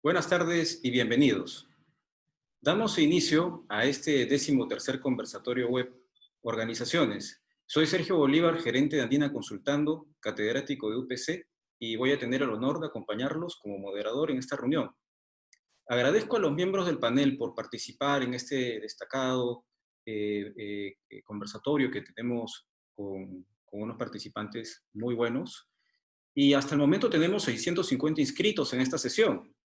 Buenas tardes y bienvenidos. Damos inicio a este 13º conversatorio web Organizaciones. Soy Sergio Bolívar, gerente de Andina Consultando, catedrático de UPC, y voy a tener el honor de acompañarlos como moderador en esta reunión. Agradezco a los miembros del panel por participar en este destacado conversatorio que tenemos con unos participantes muy buenos. Y hasta el momento tenemos 650 inscritos en esta sesión.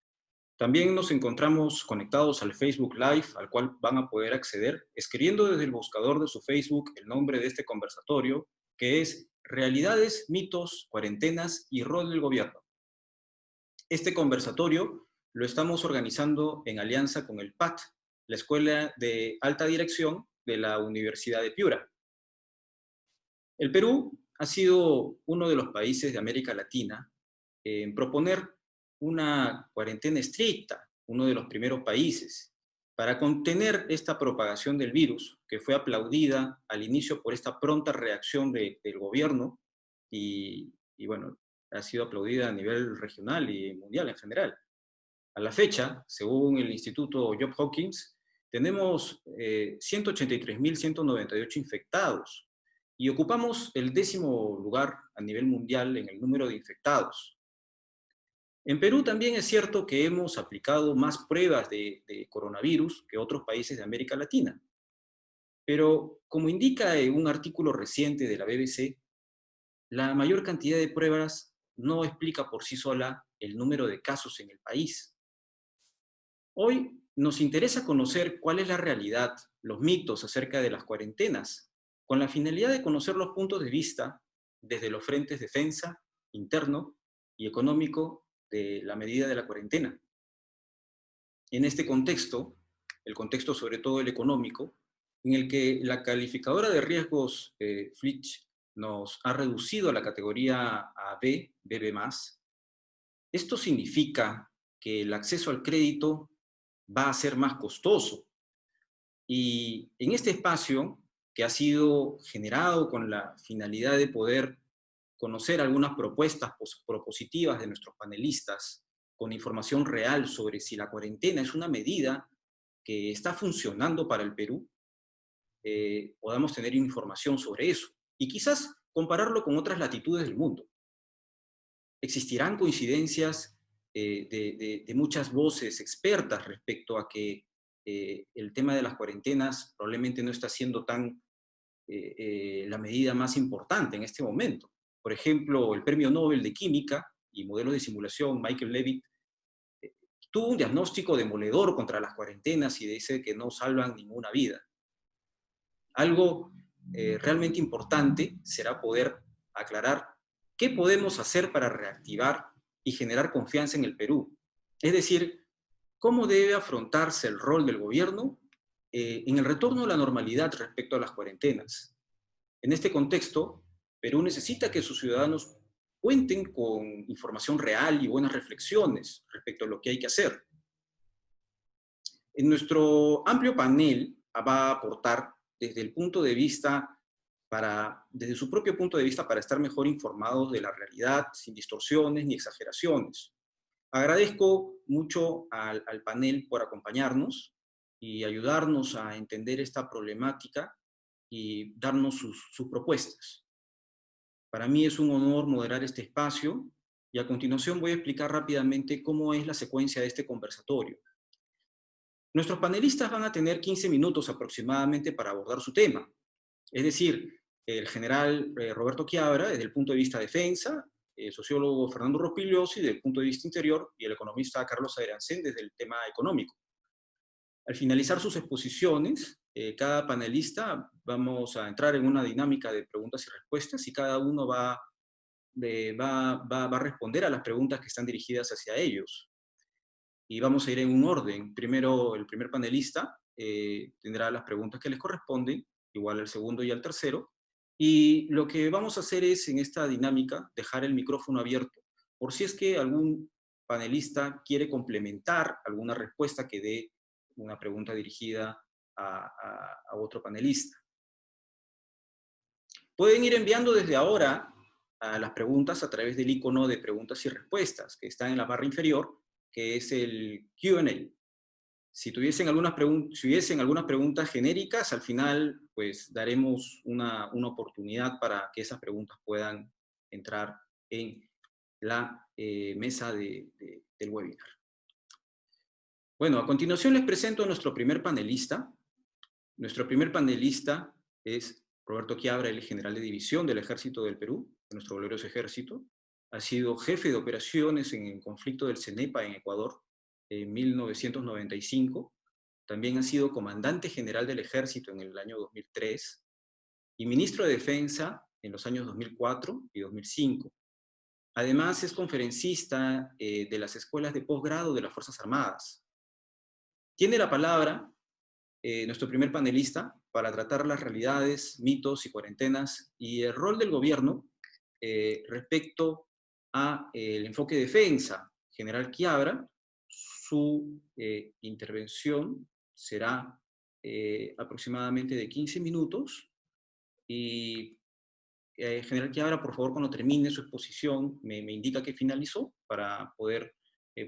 También nos encontramos conectados al Facebook Live, al cual van a poder acceder escribiendo desde el buscador de su Facebook el nombre de este conversatorio, que es Realidades, mitos, cuarentenas y rol del gobierno. Este conversatorio lo estamos organizando en alianza con el PAT, la Escuela de Alta Dirección de la Universidad de Piura. El Perú ha sido uno de los países de América Latina en proponer una cuarentena estricta, uno de los primeros países, para contener esta propagación del virus, que fue aplaudida al inicio por esta pronta reacción del gobierno y bueno, ha sido aplaudida a nivel regional y mundial en general. A la fecha, según el Instituto Johns Hopkins, tenemos 183.198 infectados y ocupamos el 10º lugar a nivel mundial en el número de infectados. En Perú también es cierto que hemos aplicado más pruebas de coronavirus que otros países de América Latina. Pero, como indica un artículo reciente de la BBC, la mayor cantidad de pruebas no explica por sí sola el número de casos en el país. Hoy nos interesa conocer cuál es la realidad, los mitos acerca de las cuarentenas, con la finalidad de conocer los puntos de vista desde los frentes defensa, interno y económico de la medida de la cuarentena. En este contexto, el contexto sobre todo el económico, en el que la calificadora de riesgos Fitch nos ha reducido a la categoría a B, BB+, esto significa que el acceso al crédito va a ser más costoso. Y en este espacio, que ha sido generado con la finalidad de poder conocer algunas propuestas propositivas de nuestros panelistas, con información real sobre si la cuarentena es una medida que está funcionando para el Perú, podamos tener información sobre eso. Y quizás compararlo con otras latitudes del mundo. Existirán coincidencias de muchas voces expertas respecto a que el tema de las cuarentenas probablemente no está siendo la medida más importante en este momento. Por ejemplo, el Premio Nobel de Química y Modelos de Simulación, Michael Levitt, tuvo un diagnóstico demoledor contra las cuarentenas y dice que no salvan ninguna vida. Algo realmente importante será poder aclarar qué podemos hacer para reactivar y generar confianza en el Perú. Es decir, cómo debe afrontarse el rol del gobierno en el retorno a la normalidad respecto a las cuarentenas. En este contexto, Perú necesita que sus ciudadanos cuenten con información real y buenas reflexiones respecto a lo que hay que hacer. En nuestro amplio panel va a aportar desde el punto de vista desde su propio punto de vista para estar mejor informados de la realidad, sin distorsiones ni exageraciones. Agradezco mucho al panel por acompañarnos y ayudarnos a entender esta problemática y darnos sus propuestas. Para mí es un honor moderar este espacio y a continuación voy a explicar rápidamente cómo es la secuencia de este conversatorio. Nuestros panelistas van a tener 15 minutos aproximadamente para abordar su tema. Es decir, el general Roberto Quiabra desde el punto de vista defensa, el sociólogo Fernando Rospigliosi desde el punto de vista interior y el economista Carlos Adriancén desde el tema económico. Al finalizar sus exposiciones, cada panelista vamos a entrar en una dinámica de preguntas y respuestas y cada uno va a responder a las preguntas que están dirigidas hacia ellos. Y vamos a ir en un orden. Primero, el primer panelista tendrá las preguntas que les corresponden, igual al segundo y al tercero. Y lo que vamos a hacer es, en esta dinámica, dejar el micrófono abierto, por si es que algún panelista quiere complementar alguna respuesta que dé una pregunta dirigida a otro panelista. Pueden ir enviando desde ahora a las preguntas a través del icono de preguntas y respuestas, que está en la barra inferior, que es el Q&A. Si hubiesen algunas preguntas genéricas, al final pues daremos una oportunidad para que esas preguntas puedan entrar en la mesa del webinar. Bueno, a continuación les presento a nuestro primer panelista. Nuestro primer panelista es Roberto Quiabra, el general de división del Ejército del Perú, de nuestro glorioso ejército. Ha sido jefe de operaciones en el conflicto del CENEPA en Ecuador en 1995. También ha sido comandante general del ejército en el año 2003 y ministro de Defensa en los años 2004 y 2005. Además, es conferencista de las escuelas de posgrado de las Fuerzas Armadas. Tiene la palabra nuestro primer panelista para tratar las realidades, mitos y cuarentenas y el rol del gobierno respecto al enfoque de defensa. General Quiabra, su intervención será aproximadamente de 15 minutos y General Quiabra, por favor, cuando termine su exposición, me indica que finalizó para poder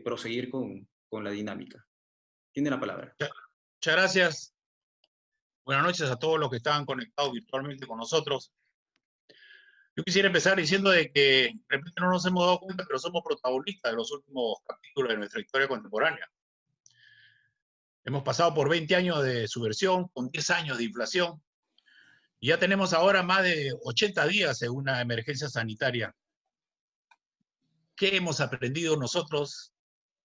proseguir con la dinámica. Tiene la palabra. Muchas gracias. Buenas noches a todos los que están conectados virtualmente con nosotros. Yo quisiera empezar diciendo de que de repente no nos hemos dado cuenta, pero somos protagonistas de los últimos capítulos de nuestra historia contemporánea. Hemos pasado por 20 años de subversión, con 10 años de inflación, y ya tenemos ahora más de 80 días en una emergencia sanitaria. ¿Qué hemos aprendido nosotros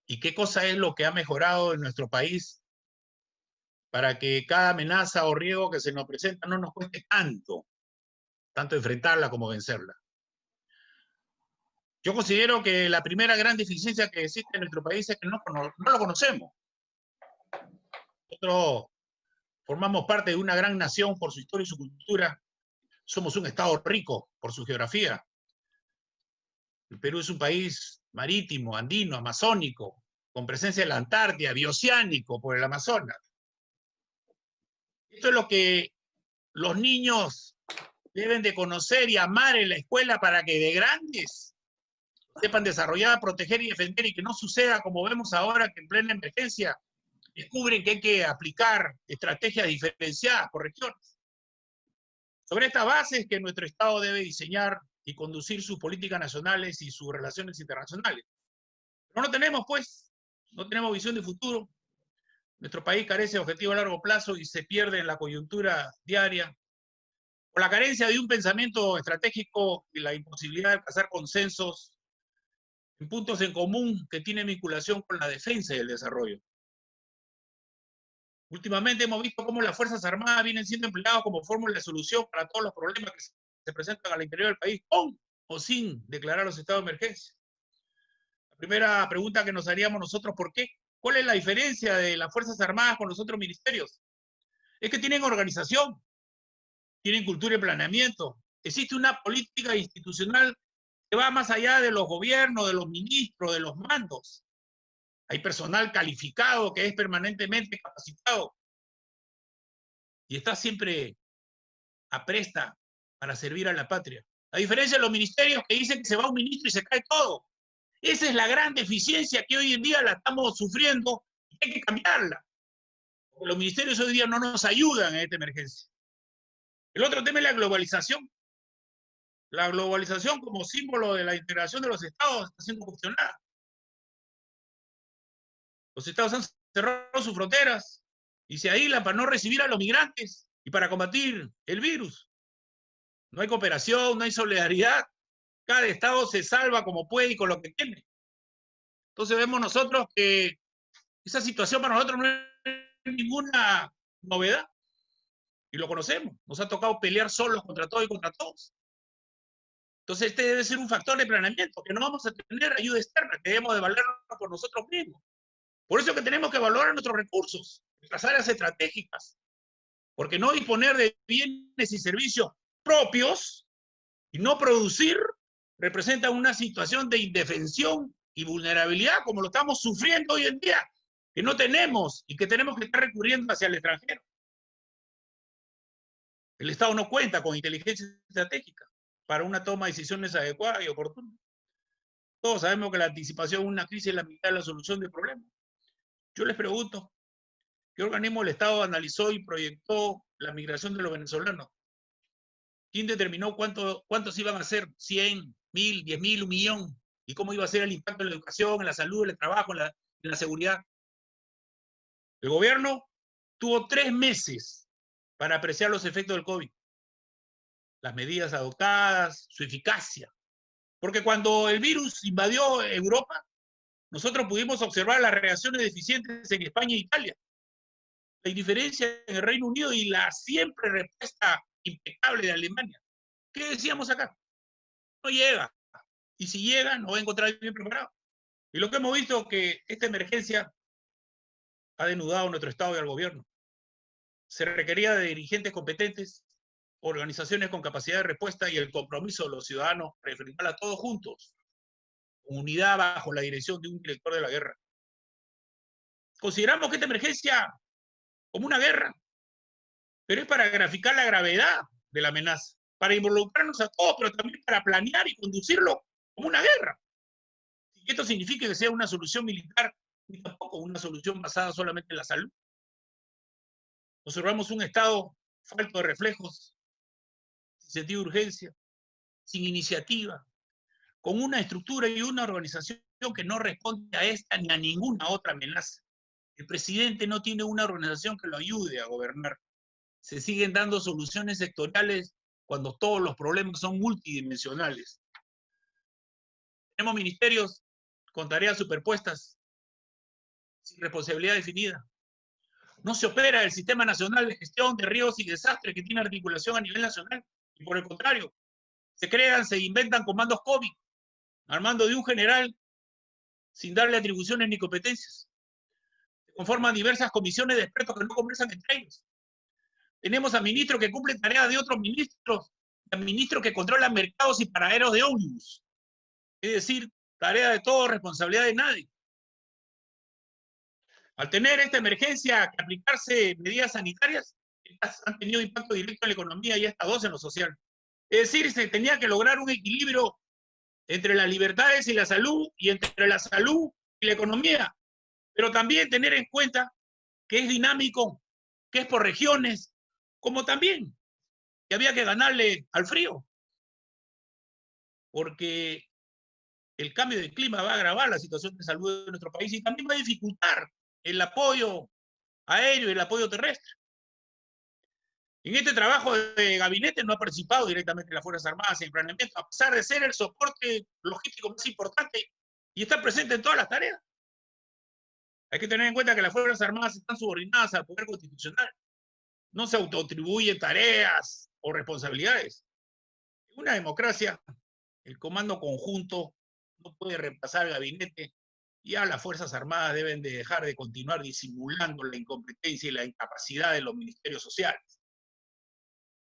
y qué cosa es lo que ha mejorado en nuestro país para que cada amenaza o riesgo que se nos presenta no nos cueste tanto enfrentarla como vencerla? Yo considero que la primera gran deficiencia que existe en nuestro país es que no lo conocemos. Nosotros formamos parte de una gran nación por su historia y su cultura. Somos un estado rico por su geografía. El Perú es un país marítimo, andino, amazónico, con presencia en la Antártida, bioceánico por el Amazonas. Esto es lo que los niños deben de conocer y amar en la escuela para que de grandes sepan desarrollar, proteger y defender, y que no suceda como vemos ahora, que en plena emergencia descubren que hay que aplicar estrategias diferenciadas por regiones. Sobre estas bases que nuestro Estado debe diseñar y conducir sus políticas nacionales y sus relaciones internacionales. Pero no tenemos, pues, no tenemos visión de futuro. Nuestro país carece de objetivos a largo plazo y se pierde en la coyuntura diaria, por la carencia de un pensamiento estratégico y la imposibilidad de alcanzar consensos en puntos en común que tienen vinculación con la defensa y el desarrollo. Últimamente hemos visto cómo las Fuerzas Armadas vienen siendo empleadas como fórmula de solución para todos los problemas que se presentan al interior del país, con o sin declarar los estados de emergencia. La primera pregunta que nos haríamos nosotros, ¿por qué? ¿Cuál es la diferencia de las Fuerzas Armadas con los otros ministerios? Es que tienen organización, tienen cultura y planeamiento. Existe una política institucional que va más allá de los gobiernos, de los ministros, de los mandos. Hay personal calificado que es permanentemente capacitado y está siempre apresta para servir a la patria. A diferencia de los ministerios que dicen que se va un ministro y se cae todo. Esa es la gran deficiencia que hoy en día la estamos sufriendo y hay que cambiarla. Porque los ministerios hoy día no nos ayudan en esta emergencia. El otro tema es la globalización. La globalización como símbolo de la integración de los estados está siendo cuestionada. Los estados han cerrado sus fronteras y se aíslan para no recibir a los migrantes y para combatir el virus. No hay cooperación, no hay solidaridad. Cada estado se salva como puede y con lo que tiene. Entonces vemos nosotros que esa situación para nosotros no es ninguna novedad. Y lo conocemos. Nos ha tocado pelear solos contra todo y contra todos. Entonces este debe ser un factor de planeamiento, que no vamos a tener ayuda externa, que debemos de valernos por nosotros mismos. Por eso que tenemos que valorar nuestros recursos, nuestras áreas estratégicas, porque no disponer de bienes y servicios propios y no producir representa una situación de indefensión y vulnerabilidad como lo estamos sufriendo hoy en día, que no tenemos y que tenemos que estar recurriendo hacia el extranjero. El Estado no cuenta con inteligencia estratégica para una toma de decisiones adecuada y oportuna. Todos sabemos que la anticipación de una crisis es la mitad de la solución del problema. Yo les pregunto, ¿qué organismo del Estado analizó y proyectó la migración de los venezolanos? ¿Quién determinó cuántos iban a ser? 100, 1000, 10.000, 1.000.000. ¿Y cómo iba a ser el impacto en la educación, en la salud, en el trabajo, en la seguridad? El gobierno tuvo 3 meses para apreciar los efectos del COVID, las medidas adoptadas, su eficacia. Porque cuando el virus invadió Europa, nosotros pudimos observar las reacciones deficientes en España e Italia, la indiferencia en el Reino Unido y la siempre respuesta impecable de Alemania. ¿Qué decíamos acá? No llega. Y si llega, no va a encontrar bien preparado. Y lo que hemos visto es que esta emergencia ha denudado nuestro Estado y al gobierno. Se requería de dirigentes competentes, organizaciones con capacidad de respuesta y el compromiso de los ciudadanos para enfrentarla todos juntos, con unidad bajo la dirección de un director de la guerra. Consideramos que esta emergencia como una guerra, pero es para graficar la gravedad de la amenaza, para involucrarnos a todos, pero también para planear y conducirlo como una guerra. Y esto significa que sea una solución militar, ni tampoco una solución basada solamente en la salud. Observamos un Estado falto de reflejos, sin sentido de urgencia, sin iniciativa, con una estructura y una organización que no responde a esta ni a ninguna otra amenaza. El presidente no tiene una organización que lo ayude a gobernar. Se siguen dando soluciones sectoriales cuando todos los problemas son multidimensionales. Tenemos ministerios con tareas superpuestas, sin responsabilidad definida. No se opera el Sistema Nacional de Gestión de Riesgos y Desastres que tiene articulación a nivel nacional. Y por el contrario, se crean, se inventan comandos COVID, al mando de un general sin darle atribuciones ni competencias. Se conforman diversas comisiones de expertos que no conversan entre ellos. Tenemos a ministros que cumplen tareas de otros ministros, a ministros que controlan mercados y paraderos de ómnibus. Es decir, tarea de todos, responsabilidad de nadie. Al tener esta emergencia que aplicarse medidas sanitarias, estas han tenido impacto directo en la economía y hasta 2 en lo social. Es decir, se tenía que lograr un equilibrio entre las libertades y la salud, y entre la salud y la economía, pero también tener en cuenta que es dinámico, que es por regiones, como también que había que ganarle al frío, porque el cambio de clima va a agravar la situación de salud de nuestro país y también va a dificultar el apoyo aéreo y el apoyo terrestre. En este trabajo de gabinete no ha participado directamente las Fuerzas Armadas en el planeamiento, a pesar de ser el soporte logístico más importante y estar presente en todas las tareas. Hay que tener en cuenta que las Fuerzas Armadas están subordinadas al poder constitucional. No se autoatribuyen tareas o responsabilidades. En una democracia, el comando conjunto no puede reemplazar el gabinete. Ya las Fuerzas Armadas deben de dejar de continuar disimulando la incompetencia y la incapacidad de los ministerios sociales.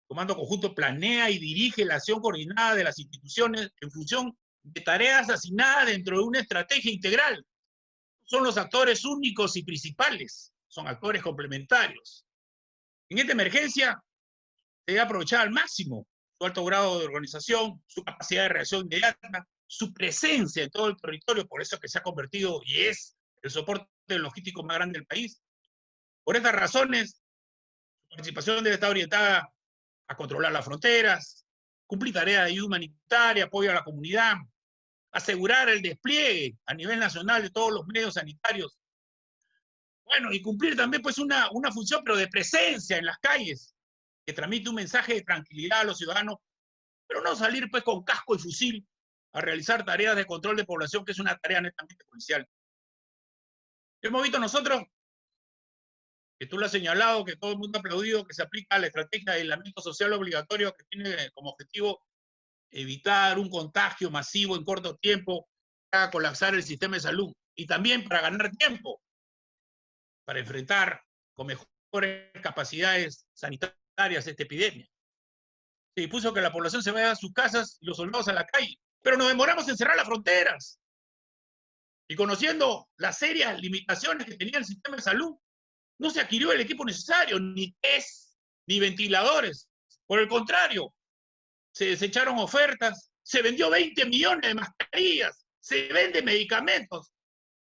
El comando conjunto planea y dirige la acción coordinada de las instituciones en función de tareas asignadas dentro de una estrategia integral. Son los actores únicos y principales, son actores complementarios. En esta emergencia se debe aprovechar al máximo su alto grado de organización, su capacidad de reacción inmediata, su presencia en todo el territorio, por eso es que se ha convertido y es el soporte logístico más grande del país. Por estas razones, su participación debe estar orientada a controlar las fronteras, cumplir tareas de ayuda humanitaria, apoyo a la comunidad, asegurar el despliegue a nivel nacional de todos los medios sanitarios. Bueno, y cumplir también pues una función, pero de presencia en las calles, que transmite un mensaje de tranquilidad a los ciudadanos, pero no salir pues con casco y fusil a realizar tareas de control de población, que es una tarea netamente policial. Hemos visto nosotros, que tú lo has señalado, que todo el mundo ha aplaudido, que se aplica la estrategia de aislamiento social obligatorio que tiene como objetivo evitar un contagio masivo en corto tiempo para colapsar el sistema de salud y también para ganar tiempo, para enfrentar con mejores capacidades sanitarias esta epidemia. Se dispuso que la población se vaya a sus casas y los soldados a la calle, pero nos demoramos en cerrar las fronteras. Y conociendo las serias limitaciones que tenía el sistema de salud, no se adquirió el equipo necesario, ni test, ni ventiladores. Por el contrario, se desecharon ofertas, se vendió 20 millones de mascarillas, se venden medicamentos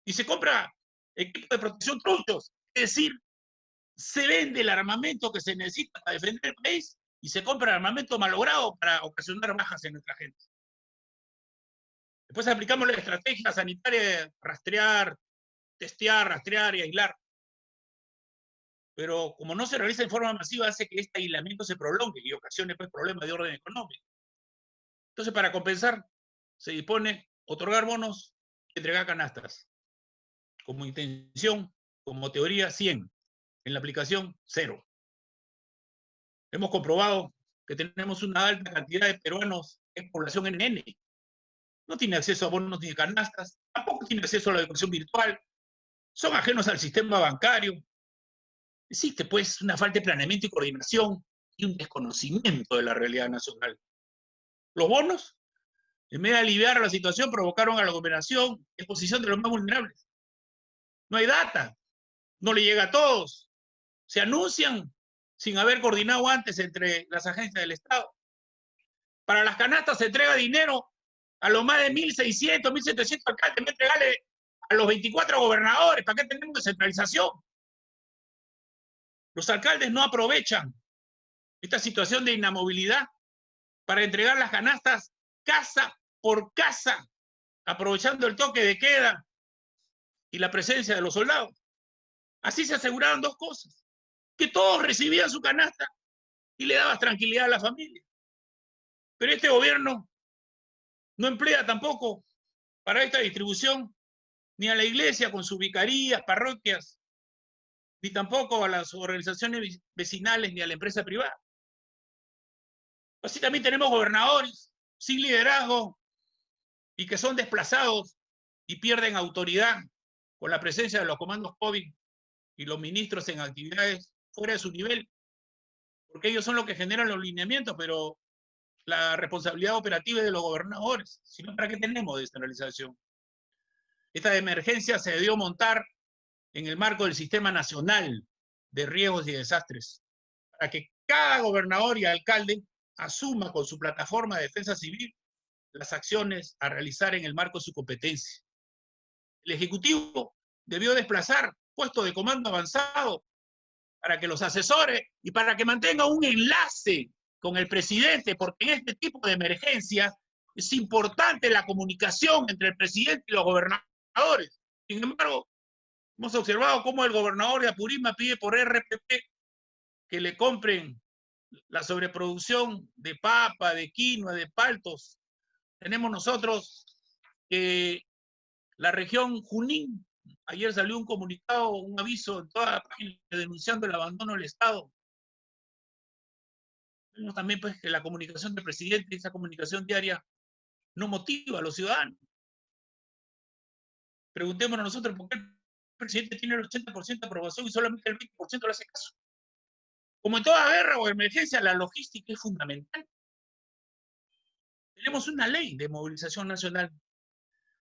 y se compra equipo de protección truchos. Es decir, se vende el armamento que se necesita para defender el país y se compra armamento malogrado para ocasionar bajas en nuestra gente. Después aplicamos la estrategia sanitaria de rastrear, testear, rastrear y aislar. Pero como no se realiza en forma masiva, hace que este aislamiento se prolongue y ocasione pues, problemas de orden económico. Entonces, para compensar, se dispone otorgar bonos y entregar canastas. Como intención, como teoría, 100. En la aplicación, 0. Hemos comprobado que tenemos una alta cantidad de peruanos en población NN. No tiene acceso a bonos ni canastas, tampoco tiene acceso a la educación virtual, son ajenos al sistema bancario. Existe, pues, una falta de planeamiento y coordinación y un desconocimiento de la realidad nacional. Los bonos, en vez de aliviar la situación, provocaron aglomeración y exposición de los más vulnerables. No hay data, no le llega a todos, se anuncian sin haber coordinado antes entre las agencias del Estado. Para las canastas se entrega dinero a los más de 1.600, 1.700 alcaldes, me entregarle a los 24 gobernadores. ¿Para qué tenemos descentralización? Los alcaldes no aprovechan esta situación de inamovilidad para entregar las canastas casa por casa, aprovechando el toque de queda y la presencia de los soldados. Así se aseguraron dos cosas, que todos recibían su canasta y le dabas tranquilidad a la familia. Pero este gobierno no emplea tampoco para esta distribución ni a la iglesia con sus vicarías, parroquias, ni tampoco a las organizaciones vecinales ni a la empresa privada. Así también tenemos gobernadores sin liderazgo y que son desplazados y pierden autoridad con la presencia de los comandos COVID y los ministros en actividades fuera de su nivel, porque ellos son los que generan los lineamientos, pero la responsabilidad operativa es de los gobernadores. Si no, ¿para qué tenemos descentralización? Esta emergencia se debió montar en el marco del Sistema Nacional de Riesgos y Desastres, para que cada gobernador y alcalde asuma con su plataforma de defensa civil las acciones a realizar en el marco de su competencia. El Ejecutivo debió desplazar puestos de comando avanzado para que los asesore y para que mantenga un enlace con el presidente, porque en este tipo de emergencias es importante la comunicación entre el presidente y los gobernadores. Sin embargo, hemos observado cómo el gobernador de Apurímac pide por RPP que le compren la sobreproducción de papa, de quinoa, de paltos. Tenemos nosotros que la región Junín, ayer salió un comunicado, un aviso en toda la página denunciando el abandono del Estado. Vemos también pues, que la comunicación del presidente, esa comunicación diaria, no motiva a los ciudadanos. Preguntémonos nosotros por qué el presidente tiene el 80% de aprobación y solamente el 20% le hace caso. Como en toda guerra o emergencia, la logística es fundamental. Tenemos una ley de movilización nacional,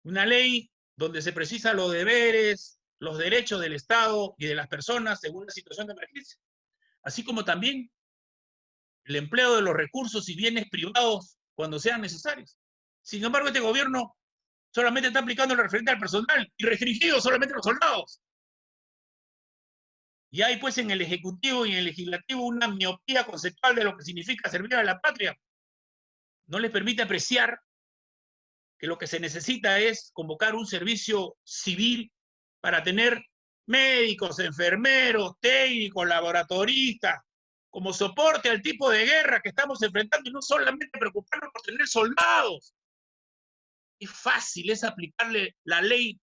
una ley donde se precisan los deberes, los derechos del Estado y de las personas según la situación de emergencia, así como también el empleo de los recursos y bienes privados cuando sean necesarios. Sin embargo, este gobierno solamente está aplicando el referente al personal y restringido solamente a los soldados. Y hay pues en el Ejecutivo y en el Legislativo una miopía conceptual de lo que significa servir a la patria. No les permite apreciar que lo que se necesita es convocar un servicio civil para tener médicos, enfermeros, técnicos, laboratoristas, como soporte al tipo de guerra que estamos enfrentando y no solamente preocuparnos por tener soldados. Es fácil, es aplicarle la ley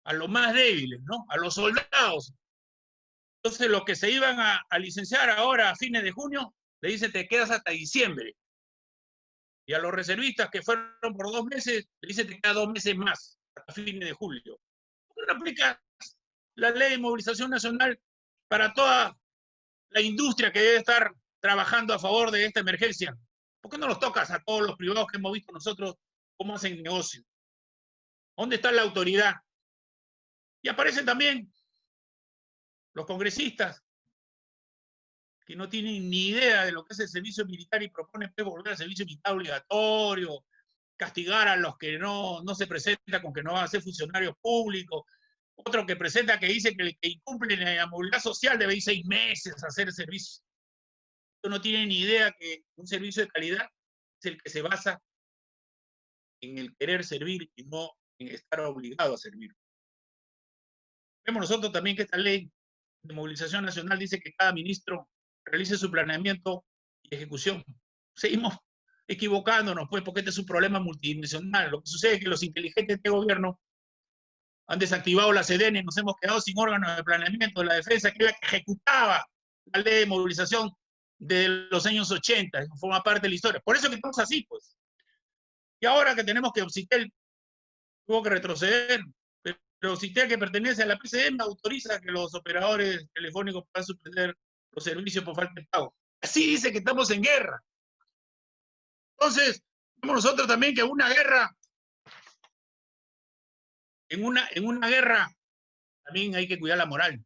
a los más débiles, ¿no? A los soldados. Entonces, los que se iban a licenciar ahora a fines de junio, le dice te quedas hasta diciembre. Y a los reservistas que fueron por 2 meses, le dice te quedas 2 meses más, hasta fines de julio. ¿Por qué no aplicas la ley de movilización nacional para toda la industria que debe estar trabajando a favor de esta emergencia? ¿Por qué no los tocas a todos los privados que hemos visto nosotros cómo hacen negocio? ¿Dónde está la autoridad? Y aparecen también los congresistas que no tienen ni idea de lo que es el servicio militar y proponen volver al servicio militar obligatorio, castigar a los que no se presentan con que no van a ser funcionarios públicos. Otro que presenta que dice que el que incumple la movilidad social debe ir 6 meses a hacer el servicio. No tiene ni idea que un servicio de calidad es el que se basa en el querer servir y no en estar obligado a servir. Vemos nosotros también que esta ley de movilización nacional dice que cada ministro realice su planeamiento y ejecución. Seguimos equivocándonos, pues, porque este es un problema multidimensional. Lo que sucede es que los inteligentes de este gobierno han desactivado la SEDEN y nos hemos quedado sin órganos de planeamiento de la defensa que ejecutaba la ley de movilización de los años 80, forma parte de la historia. Por eso que estamos así, pues. Y ahora que tenemos que Obsitel tuvo que retroceder, pero Obsitel, que pertenece a la PCM, autoriza que los operadores telefónicos puedan suspender los servicios por falta de pago. Así dice que estamos en guerra. Entonces, vemos nosotros también que una guerra, en una guerra también hay que cuidar la moral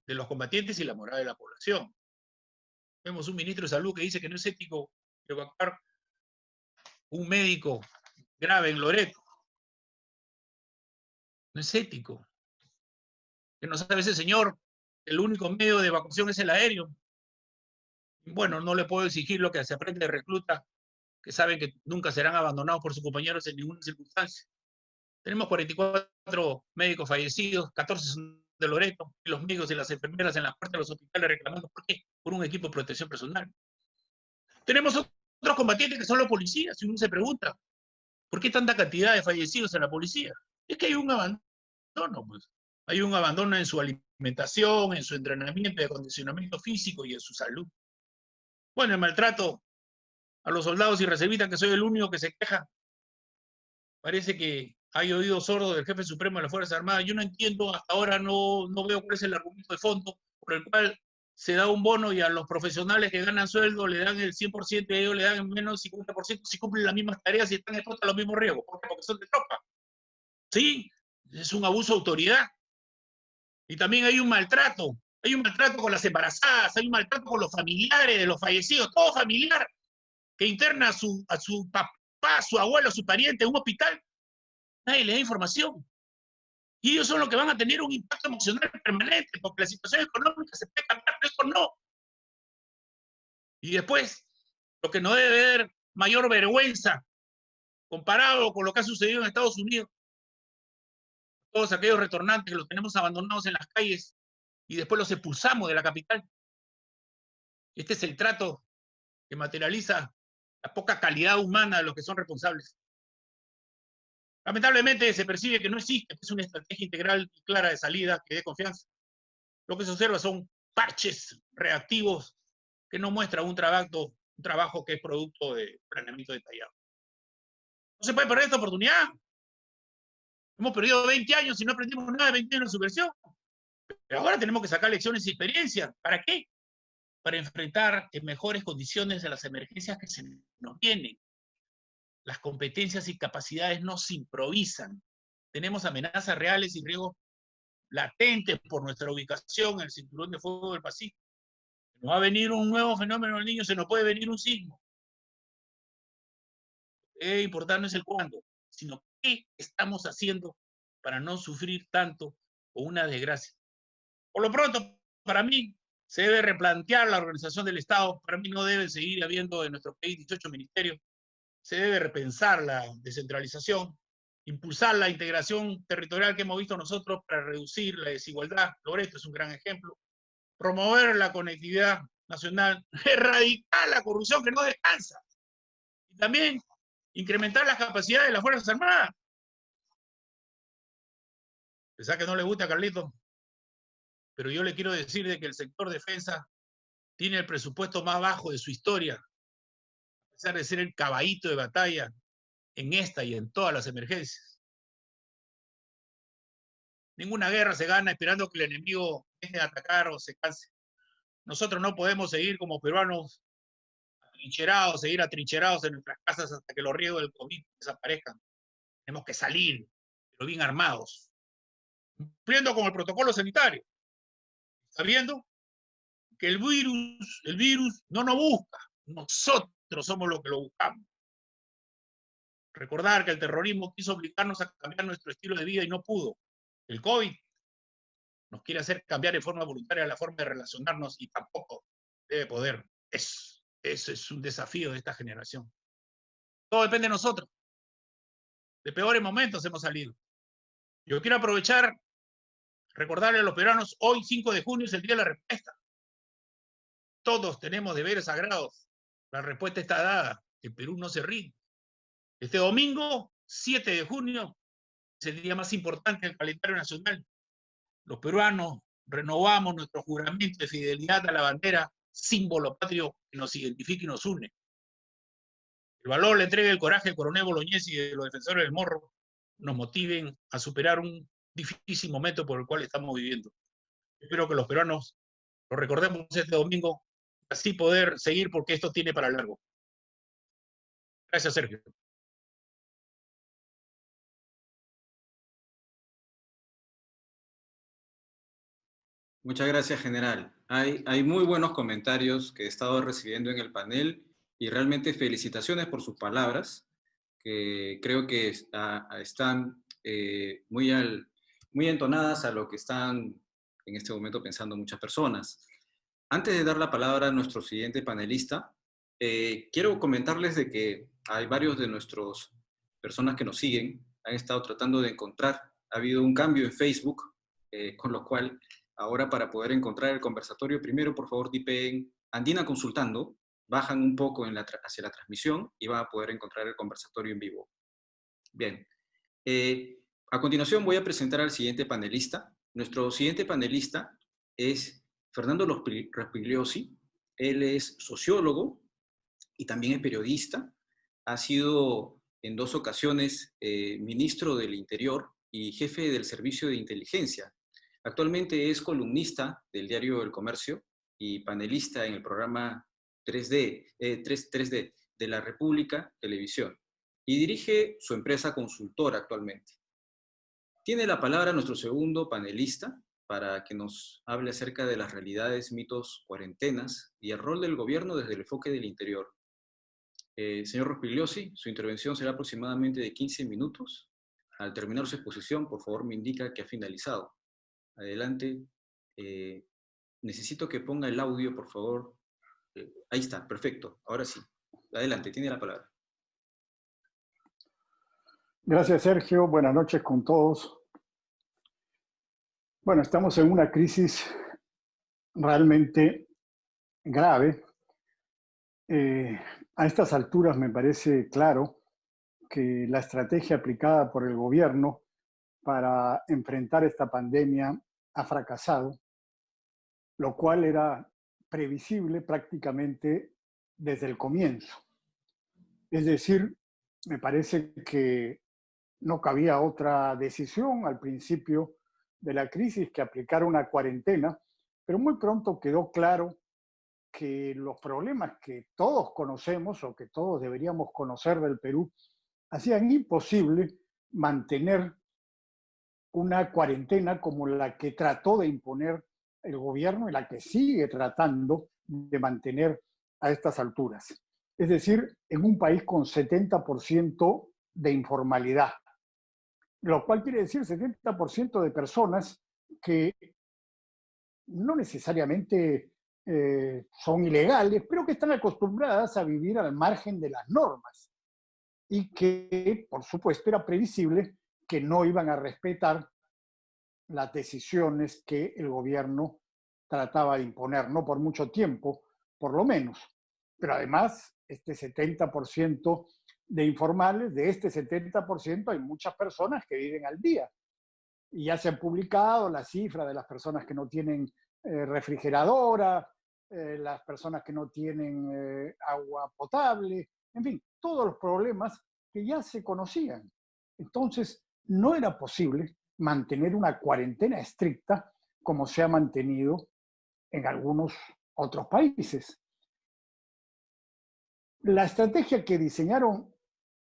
de los combatientes y la moral de la población. Vemos un ministro de salud que dice que no es ético evacuar un médico grave en Loreto. No es ético. Que no sabe ese señor, el único medio de evacuación es el aéreo. Bueno, no le puedo exigir lo que se aprende de recluta, que saben que nunca serán abandonados por sus compañeros en ninguna circunstancia. Tenemos 44 médicos fallecidos, 14 son de Loreto, y los médicos y las enfermeras en las puertas de los hospitales reclamando, ¿por qué? Por un equipo de protección personal. Tenemos otros combatientes que son los policías, y uno se pregunta, ¿por qué tanta cantidad de fallecidos en la policía? Es que hay un abandono, pues. Hay un abandono en su alimentación, en su entrenamiento y acondicionamiento físico y en su salud. Bueno, el maltrato a los soldados y reservistas, que soy el único que se queja. Parece que hay oído sordo del jefe supremo de las Fuerzas Armadas. Yo no entiendo, hasta ahora no veo cuál es el argumento de fondo por el cual se da un bono y a los profesionales que ganan sueldo le dan el 100% y a ellos le dan menos del 50% si cumplen las mismas tareas y están expuestos a los mismos riesgos. ¿Por qué? Porque son de tropa. Sí, es un abuso de autoridad. Y también hay un maltrato con las embarazadas, hay un maltrato con los familiares de los fallecidos, todo familiar que interna a su papá, a su abuelo, a su pariente en un hospital, nadie le da información. Y ellos son los que van a tener un impacto emocional permanente, porque la situación económica se puede cambiar, pero esto no. Y después, lo que no debe dar mayor vergüenza, comparado con lo que ha sucedido en Estados Unidos, todos aquellos retornantes que los tenemos abandonados en las calles y después los expulsamos de la capital. Este es el trato que materializa la poca calidad humana de los que son responsables. Lamentablemente se percibe que no existe, que es una estrategia integral y clara de salida que dé confianza. Lo que se observa son parches reactivos que no muestran un trabajo que es producto de planeamiento detallado. No se puede perder esta oportunidad. Hemos perdido 20 años y no aprendimos nada de 20 años de subversión. Pero ahora tenemos que sacar lecciones y experiencias. ¿Para qué? Para enfrentar en mejores condiciones a las emergencias que se nos vienen. Las competencias y capacidades no se improvisan. Tenemos amenazas reales y riesgos latentes por nuestra ubicación en el cinturón de fuego del Pacífico. Nos va a venir un nuevo fenómeno del Niño, se nos puede venir un sismo. Lo que debe importar no es el cuándo, sino qué estamos haciendo para no sufrir tanto o una desgracia. Por lo pronto, para mí, se debe replantear la organización del Estado. Para mí no debe seguir habiendo en nuestro país 18 ministerios. Se debe repensar la descentralización, impulsar la integración territorial que hemos visto nosotros para reducir la desigualdad. Loreto es un gran ejemplo. Promover la conectividad nacional, erradicar la corrupción que no descansa. Y también incrementar las capacidades de las Fuerzas Armadas. Pensá que no le gusta a Carlito, pero yo le quiero decir de que el sector defensa tiene el presupuesto más bajo de su historia, a pesar de ser el caballito de batalla en esta y en todas las emergencias. Ninguna guerra se gana esperando que el enemigo deje de atacar o se canse. Nosotros no podemos seguir como peruanos seguir atrincherados en nuestras casas hasta que los riesgos del COVID desaparezcan. Tenemos que salir, pero bien armados, cumpliendo con el protocolo sanitario, sabiendo que el virus no nos busca, nosotros nosotros somos los que lo buscamos. Recordar que el terrorismo quiso obligarnos a cambiar nuestro estilo de vida y no pudo. El COVID nos quiere hacer cambiar de forma voluntaria la forma de relacionarnos y tampoco debe poder. Eso es un desafío de esta generación. Todo depende de nosotros. De peores momentos hemos salido. Yo quiero aprovechar, recordarle a los peruanos, hoy 5 de junio es el Día de la Respuesta. Todos tenemos deberes sagrados. La respuesta está dada. El Perú no se rinde. Este domingo, 7 de junio, es el día más importante del calendario nacional. Los peruanos renovamos nuestro juramento de fidelidad a la bandera, símbolo patrio que nos identifica y nos une. El valor, la entrega y el coraje del coronel Bolognesi y de los defensores del Morro nos motiven a superar un difícil momento por el cual estamos viviendo. Espero que los peruanos lo recordemos este domingo, así poder seguir porque esto tiene para largo. Gracias, Sergio. Muchas gracias, general. Hay muy buenos comentarios que he estado recibiendo en el panel y realmente felicitaciones por sus palabras, que creo que están muy entonadas a lo que están en este momento pensando muchas personas. Antes de dar la palabra a nuestro siguiente panelista, quiero comentarles de que hay varios de nuestras personas que nos siguen, han estado tratando de encontrar, ha habido un cambio en Facebook, con lo cual ahora para poder encontrar el conversatorio, primero por favor tipen Andina Consultando, bajan un poco hacia la transmisión y van a poder encontrar el conversatorio en vivo. Bien, a continuación voy a presentar al siguiente panelista. Nuestro siguiente panelista es Fernando Rospigliosi. Él es sociólogo y también es periodista. Ha sido en 2 ocasiones ministro del Interior y jefe del Servicio de Inteligencia. Actualmente es columnista del diario El Comercio y panelista en el programa 3D de la República Televisión y dirige su empresa consultora actualmente. Tiene la palabra nuestro segundo panelista para que nos hable acerca de las realidades, mitos, cuarentenas y el rol del gobierno desde el enfoque del interior. Señor Rospigliosi, su intervención será aproximadamente de 15 minutos. Al terminar su exposición, por favor me indica que ha finalizado. Adelante. Necesito que ponga el audio, por favor. Ahí está, perfecto. Ahora sí. Adelante, tiene la palabra. Gracias, Sergio. Buenas noches con todos. Bueno, estamos en una crisis realmente grave. A estas alturas me parece claro que la estrategia aplicada por el gobierno para enfrentar esta pandemia ha fracasado, lo cual era previsible prácticamente desde el comienzo. Es decir, me parece que no cabía otra decisión al principio de la crisis que aplicar una cuarentena, pero muy pronto quedó claro que los problemas que todos conocemos o que todos deberíamos conocer del Perú hacían imposible mantener una cuarentena como la que trató de imponer el gobierno y la que sigue tratando de mantener a estas alturas. Es decir, en un país con 70% de informalidad, lo cual quiere decir 70% de personas que no necesariamente son ilegales, pero que están acostumbradas a vivir al margen de las normas y que, por supuesto, era previsible que no iban a respetar las decisiones que el gobierno trataba de imponer, no por mucho tiempo, por lo menos. Pero además, este 70% de informales, de este 70% hay muchas personas que viven al día. Y ya se han publicado las cifras de las personas que no tienen refrigeradora, las personas que no tienen agua potable, en fin, todos los problemas que ya se conocían. Entonces, no era posible mantener una cuarentena estricta como se ha mantenido en algunos otros países. La estrategia que diseñaron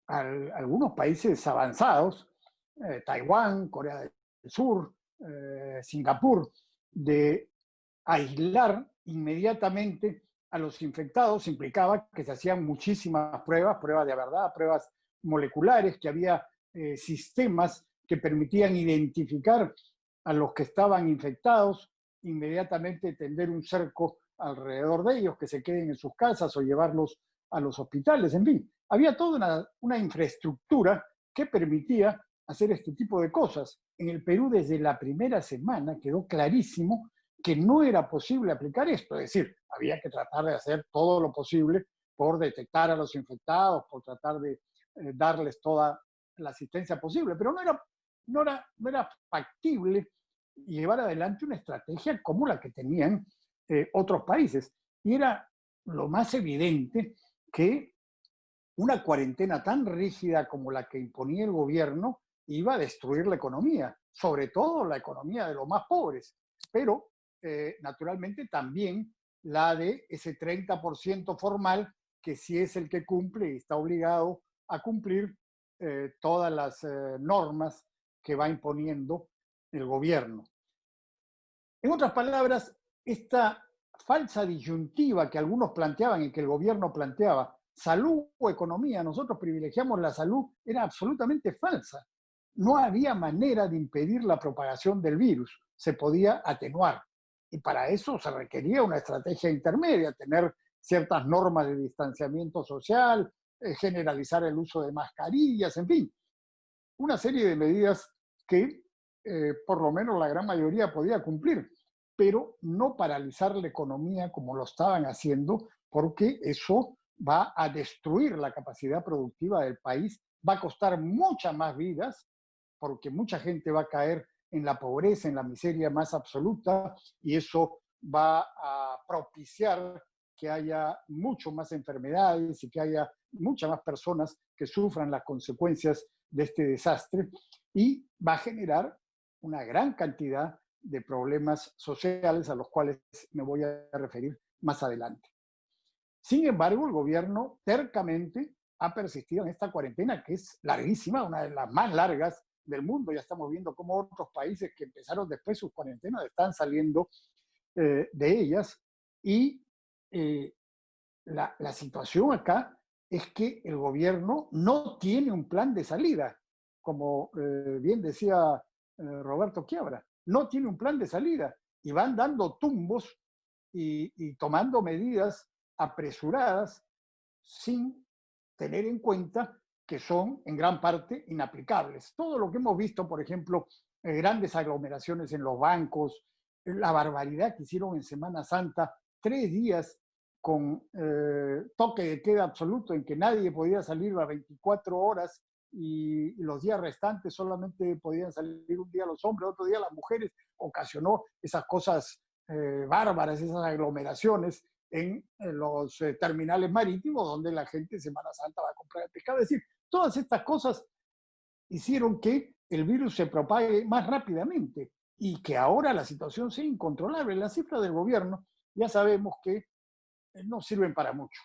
algunos países avanzados, Taiwán, Corea del Sur, Singapur, de aislar inmediatamente a los infectados implicaba que se hacían muchísimas pruebas, pruebas de verdad, pruebas moleculares, que había sistemas que permitían identificar a los que estaban infectados, inmediatamente tender un cerco alrededor de ellos, que se queden en sus casas o llevarlos a los hospitales, en fin. Había toda una infraestructura que permitía hacer este tipo de cosas. En el Perú, desde la primera semana, quedó clarísimo que no era posible aplicar esto. Es decir, había que tratar de hacer todo lo posible por detectar a los infectados, por tratar de darles toda la asistencia posible, pero no era factible llevar adelante una estrategia como la que tenían otros países. Y era lo más evidente que una cuarentena tan rígida como la que imponía el gobierno iba a destruir la economía, sobre todo la economía de los más pobres, pero naturalmente también la de ese 30% formal, que sí es el que cumple y está obligado a cumplir todas las normas que va imponiendo el gobierno. En otras palabras, esta falsa disyuntiva que algunos planteaban y que el gobierno planteaba, salud o economía, nosotros privilegiamos la salud, era absolutamente falsa. No había manera de impedir la propagación del virus, se podía atenuar. Y para eso se requería una estrategia intermedia, tener ciertas normas de distanciamiento social, generalizar el uso de mascarillas, en fin, una serie de medidas que por lo menos la gran mayoría podía cumplir, pero no paralizar la economía como lo estaban haciendo, porque eso va a destruir la capacidad productiva del país, va a costar muchas más vidas, porque mucha gente va a caer en la pobreza, en la miseria más absoluta, y eso va a propiciar que haya mucho más enfermedades y que haya muchas más personas que sufran las consecuencias de este desastre, y va a generar una gran cantidad de problemas sociales a los cuales me voy a referir más adelante. Sin embargo, el gobierno tercamente ha persistido en esta cuarentena, que es larguísima, una de las más largas del mundo. Ya estamos viendo cómo otros países que empezaron después sus cuarentenas están saliendo de ellas. Y la situación acá es que el gobierno no tiene un plan de salida, como bien decía Roberto Quiabra, no tiene un plan de salida y van dando tumbos y tomando medidas apresuradas sin tener en cuenta que son en gran parte inaplicables. Todo lo que hemos visto, por ejemplo, grandes aglomeraciones en los bancos, la barbaridad que hicieron en Semana Santa, 3 días con toque de queda absoluto en que nadie podía salir las 24 horas y los días restantes solamente podían salir un día los hombres, otro día las mujeres, ocasionó esas cosas bárbaras, esas aglomeraciones en los terminales marítimos donde la gente en Semana Santa va a comprar el pescado. Es decir, todas estas cosas hicieron que el virus se propague más rápidamente y que ahora la situación sea incontrolable. Las cifras del gobierno ya sabemos que no sirven para mucho.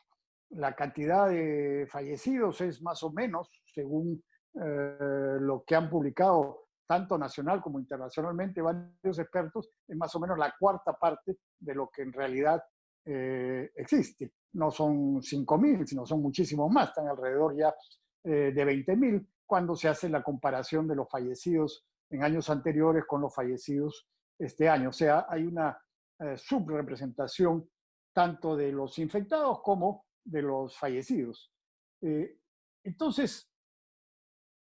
La cantidad de fallecidos es más o menos, según lo que han publicado tanto nacional como internacionalmente varios expertos, es más o menos la cuarta parte de lo que en realidad existe. No son 5.000, sino son muchísimos más, están alrededor ya de 20.000, cuando se hace la comparación de los fallecidos en años anteriores con los fallecidos este año. O sea, hay una subrepresentación tanto de los infectados como de los fallecidos. Entonces,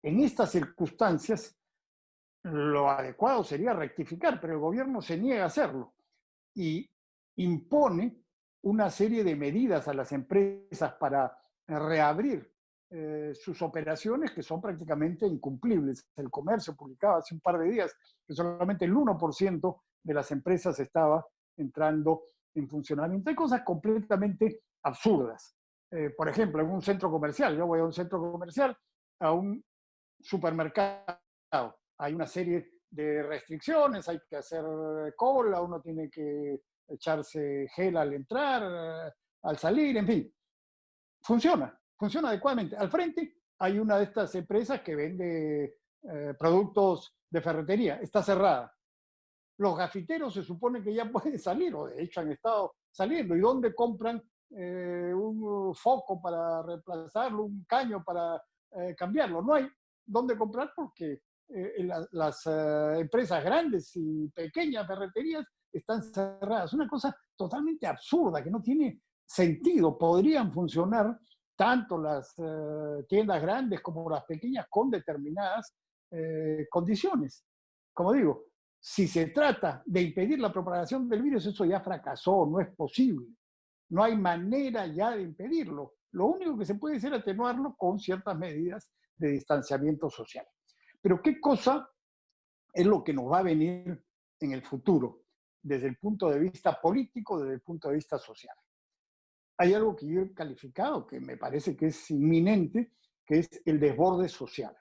en estas circunstancias, lo adecuado sería rectificar, pero el gobierno se niega a hacerlo y impone una serie de medidas a las empresas para reabrir sus operaciones que son prácticamente incumplibles. El Comercio publicaba hace un par de días que solamente el 1% de las empresas estaba entrando en funcionamiento. Hay cosas completamente absurdas. Por ejemplo, en un centro comercial, yo voy a un centro comercial, a un supermercado, hay una serie de restricciones, hay que hacer cola, uno tiene que echarse gel al entrar, al salir, en fin. Funciona adecuadamente. Al frente hay una de estas empresas que vende productos de ferretería, está cerrada. Los gafiteros se supone que ya pueden salir, o de hecho han estado saliendo. ¿Y dónde compran un foco para reemplazarlo, un caño para cambiarlo. No hay dónde comprar porque las empresas grandes y pequeñas ferreterías están cerradas. Una cosa totalmente absurda que no tiene sentido. Podrían funcionar tanto las tiendas grandes como las pequeñas con determinadas condiciones. Como digo, si se trata de impedir la propagación del virus, eso ya fracasó, no es posible. No hay manera ya de impedirlo. Lo único que se puede hacer es atenuarlo con ciertas medidas de distanciamiento social. Pero ¿qué cosa es lo que nos va a venir en el futuro desde el punto de vista político, desde el punto de vista social? Hay algo que yo he calificado, que me parece que es inminente, que es el desborde social,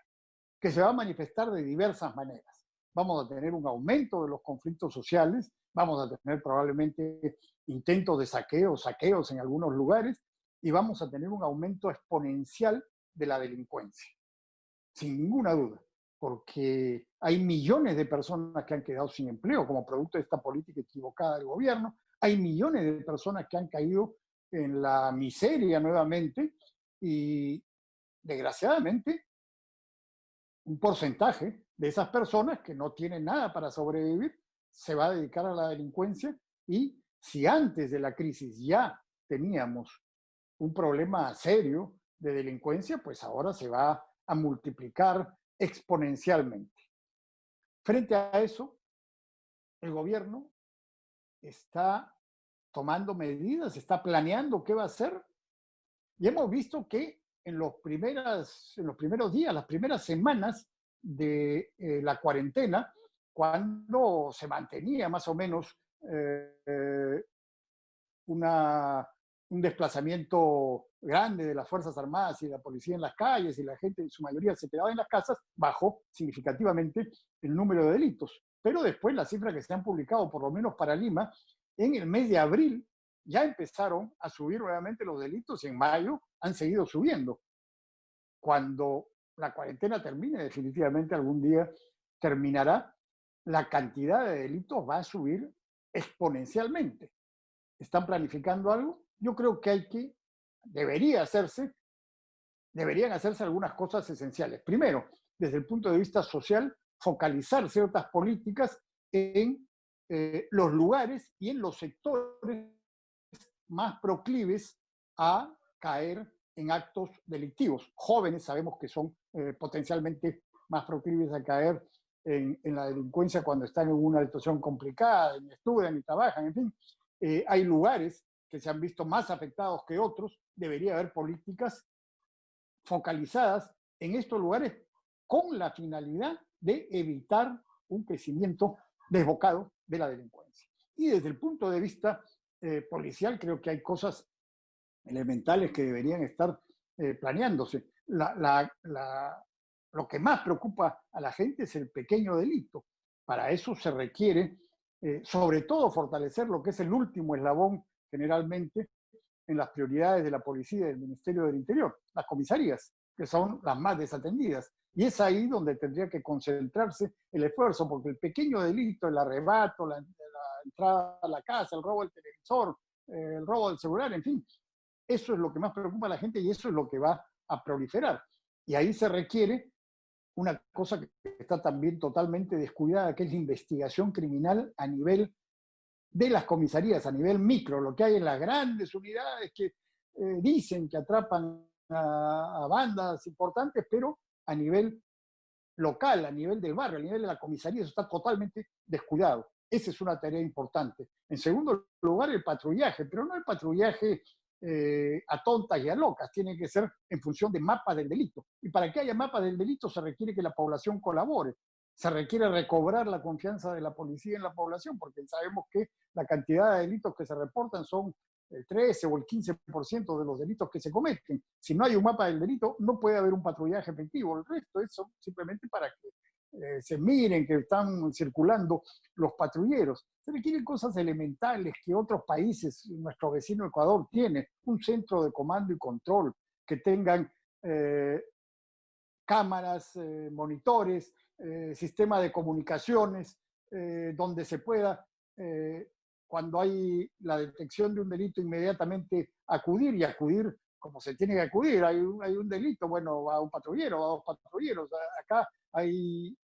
que se va a manifestar de diversas maneras. Vamos a tener un aumento de los conflictos sociales, vamos a tener probablemente intentos de saqueos en algunos lugares, y vamos a tener un aumento exponencial de la delincuencia, sin ninguna duda, porque hay millones de personas que han quedado sin empleo como producto de esta política equivocada del gobierno, hay millones de personas que han caído en la miseria nuevamente y, desgraciadamente, un porcentaje de esas personas que no tienen nada para sobrevivir se va a dedicar a la delincuencia, y si antes de la crisis ya teníamos un problema serio de delincuencia, pues ahora se va a multiplicar exponencialmente. Frente a eso, el gobierno está tomando medidas, está planeando qué va a hacer, y hemos visto que en los primeros días, las primeras semanas de la cuarentena, cuando se mantenía más o menos una, un desplazamiento grande de las Fuerzas Armadas y de la policía en las calles, y la gente en su mayoría se quedaba en las casas, bajó significativamente el número de delitos. Pero después las cifras que se han publicado, por lo menos para Lima, en el mes de abril ya empezaron a subir nuevamente los delitos, y en mayo han seguido subiendo. Cuando la cuarentena termine, definitivamente algún día terminará, la cantidad de delitos va a subir exponencialmente. ¿Están planificando algo? Yo creo que deberían hacerse algunas cosas esenciales. Primero, desde el punto de vista social, focalizar ciertas políticas en los lugares y en los sectores más proclives a caer en actos delictivos. Jóvenes sabemos que son potencialmente más proclives a caer en la delincuencia cuando están en una situación complicada, y estudian y trabajan, en fin. Hay lugares que se han visto más afectados que otros. Debería haber políticas focalizadas en estos lugares con la finalidad de evitar un crecimiento desbocado de la delincuencia. Y desde el punto de vista policial, creo que hay cosas elementales que deberían estar planeándose. Lo que más preocupa a la gente es el pequeño delito. Para eso se requiere, sobre todo, fortalecer lo que es el último eslabón generalmente en las prioridades de la policía y del Ministerio del Interior, las comisarías, que son las más desatendidas. Y es ahí donde tendría que concentrarse el esfuerzo, porque el pequeño delito, el arrebato, la entrada a la casa, el robo del televisor, el robo del celular, en fin, eso es lo que más preocupa a la gente, y eso es lo que va a proliferar. Y ahí se requiere una cosa que está también totalmente descuidada, que es la investigación criminal a nivel de las comisarías, a nivel micro, lo que hay en las grandes unidades que dicen que atrapan a bandas importantes, pero a nivel local, a nivel del barrio, a nivel de la comisaría, eso está totalmente descuidado. Esa es una tarea importante. En segundo lugar, el patrullaje, pero no el patrullaje a tontas y a locas, tiene que ser en función de mapas del delito. Y para que haya mapas del delito se requiere que la población colabore, se requiere recobrar la confianza de la policía en la población, porque sabemos que la cantidad de delitos que se reportan son el 13 o el 15% de los delitos que se cometen. Si no hay un mapa del delito, no puede haber un patrullaje efectivo. El resto es simplemente para que se miren que están circulando los patrulleros. Se requieren cosas elementales que otros países, nuestro vecino Ecuador tiene, un centro de comando y control, que tengan cámaras, monitores, sistema de comunicaciones, donde se pueda cuando hay la detección de un delito, inmediatamente acudir y acudir como se tiene que acudir. Hay un delito, bueno, va un patrullero, va dos patrulleros. Acá hay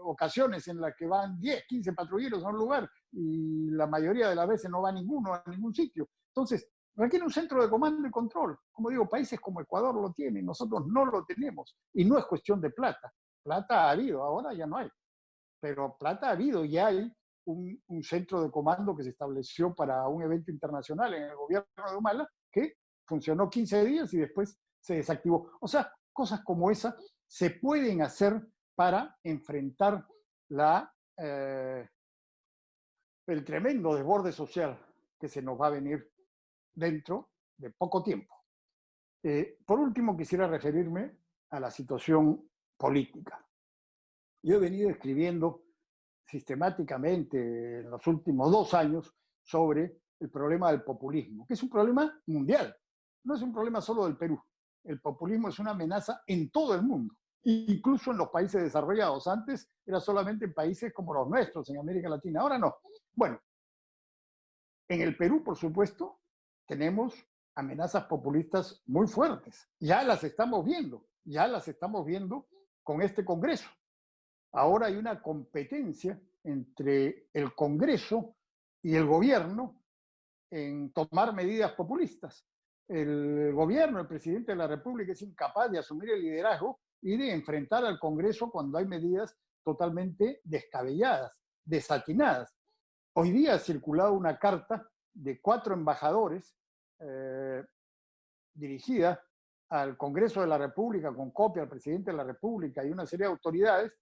ocasiones en las que van 10, 15 patrulleros a un lugar y la mayoría de las veces no va ninguno a ningún sitio. Entonces, requiere un centro de comando y control. Como digo, países como Ecuador lo tienen, nosotros no lo tenemos. Y no es cuestión de plata. Plata ha habido, ahora ya no hay. Pero plata ha habido y hay un centro de comando que se estableció para un evento internacional en el gobierno de Humala que funcionó 15 días y después se desactivó. O sea, cosas como esa se pueden hacer para enfrentar el tremendo desborde social que se nos va a venir dentro de poco tiempo. Por último, quisiera referirme a la situación política. Yo he venido escribiendo sistemáticamente en los últimos 2 años sobre el problema del populismo, que es un problema mundial, no es un problema solo del Perú. El populismo es una amenaza en todo el mundo, incluso en los países desarrollados. Antes era solamente en países como los nuestros, en América Latina, ahora no. Bueno, en el Perú, por supuesto, tenemos amenazas populistas muy fuertes. Ya las estamos viendo con este Congreso. Ahora hay una competencia entre el Congreso y el gobierno en tomar medidas populistas. El gobierno, el presidente de la República, es incapaz de asumir el liderazgo y de enfrentar al Congreso cuando hay medidas totalmente descabelladas, desatinadas. Hoy día ha circulado una carta de 4 embajadores dirigida al Congreso de la República, con copia al presidente de la República y una serie de autoridades,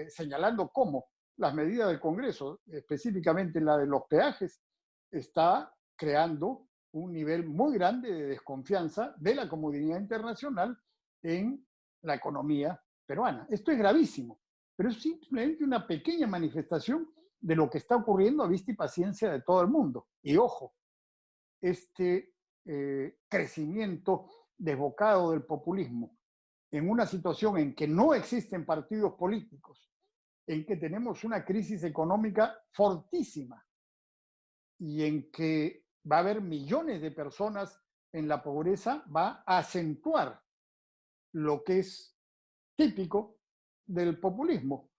señalando cómo las medidas del Congreso, específicamente la de los peajes, está creando un nivel muy grande de desconfianza de la comunidad internacional en la economía peruana. Esto es gravísimo, pero es simplemente una pequeña manifestación de lo que está ocurriendo a vista y paciencia de todo el mundo. Y ojo, este crecimiento desbocado del populismo en una situación en que no existen partidos políticos, en que tenemos una crisis económica fortísima y en que va a haber millones de personas en la pobreza, va a acentuar lo que es típico del populismo.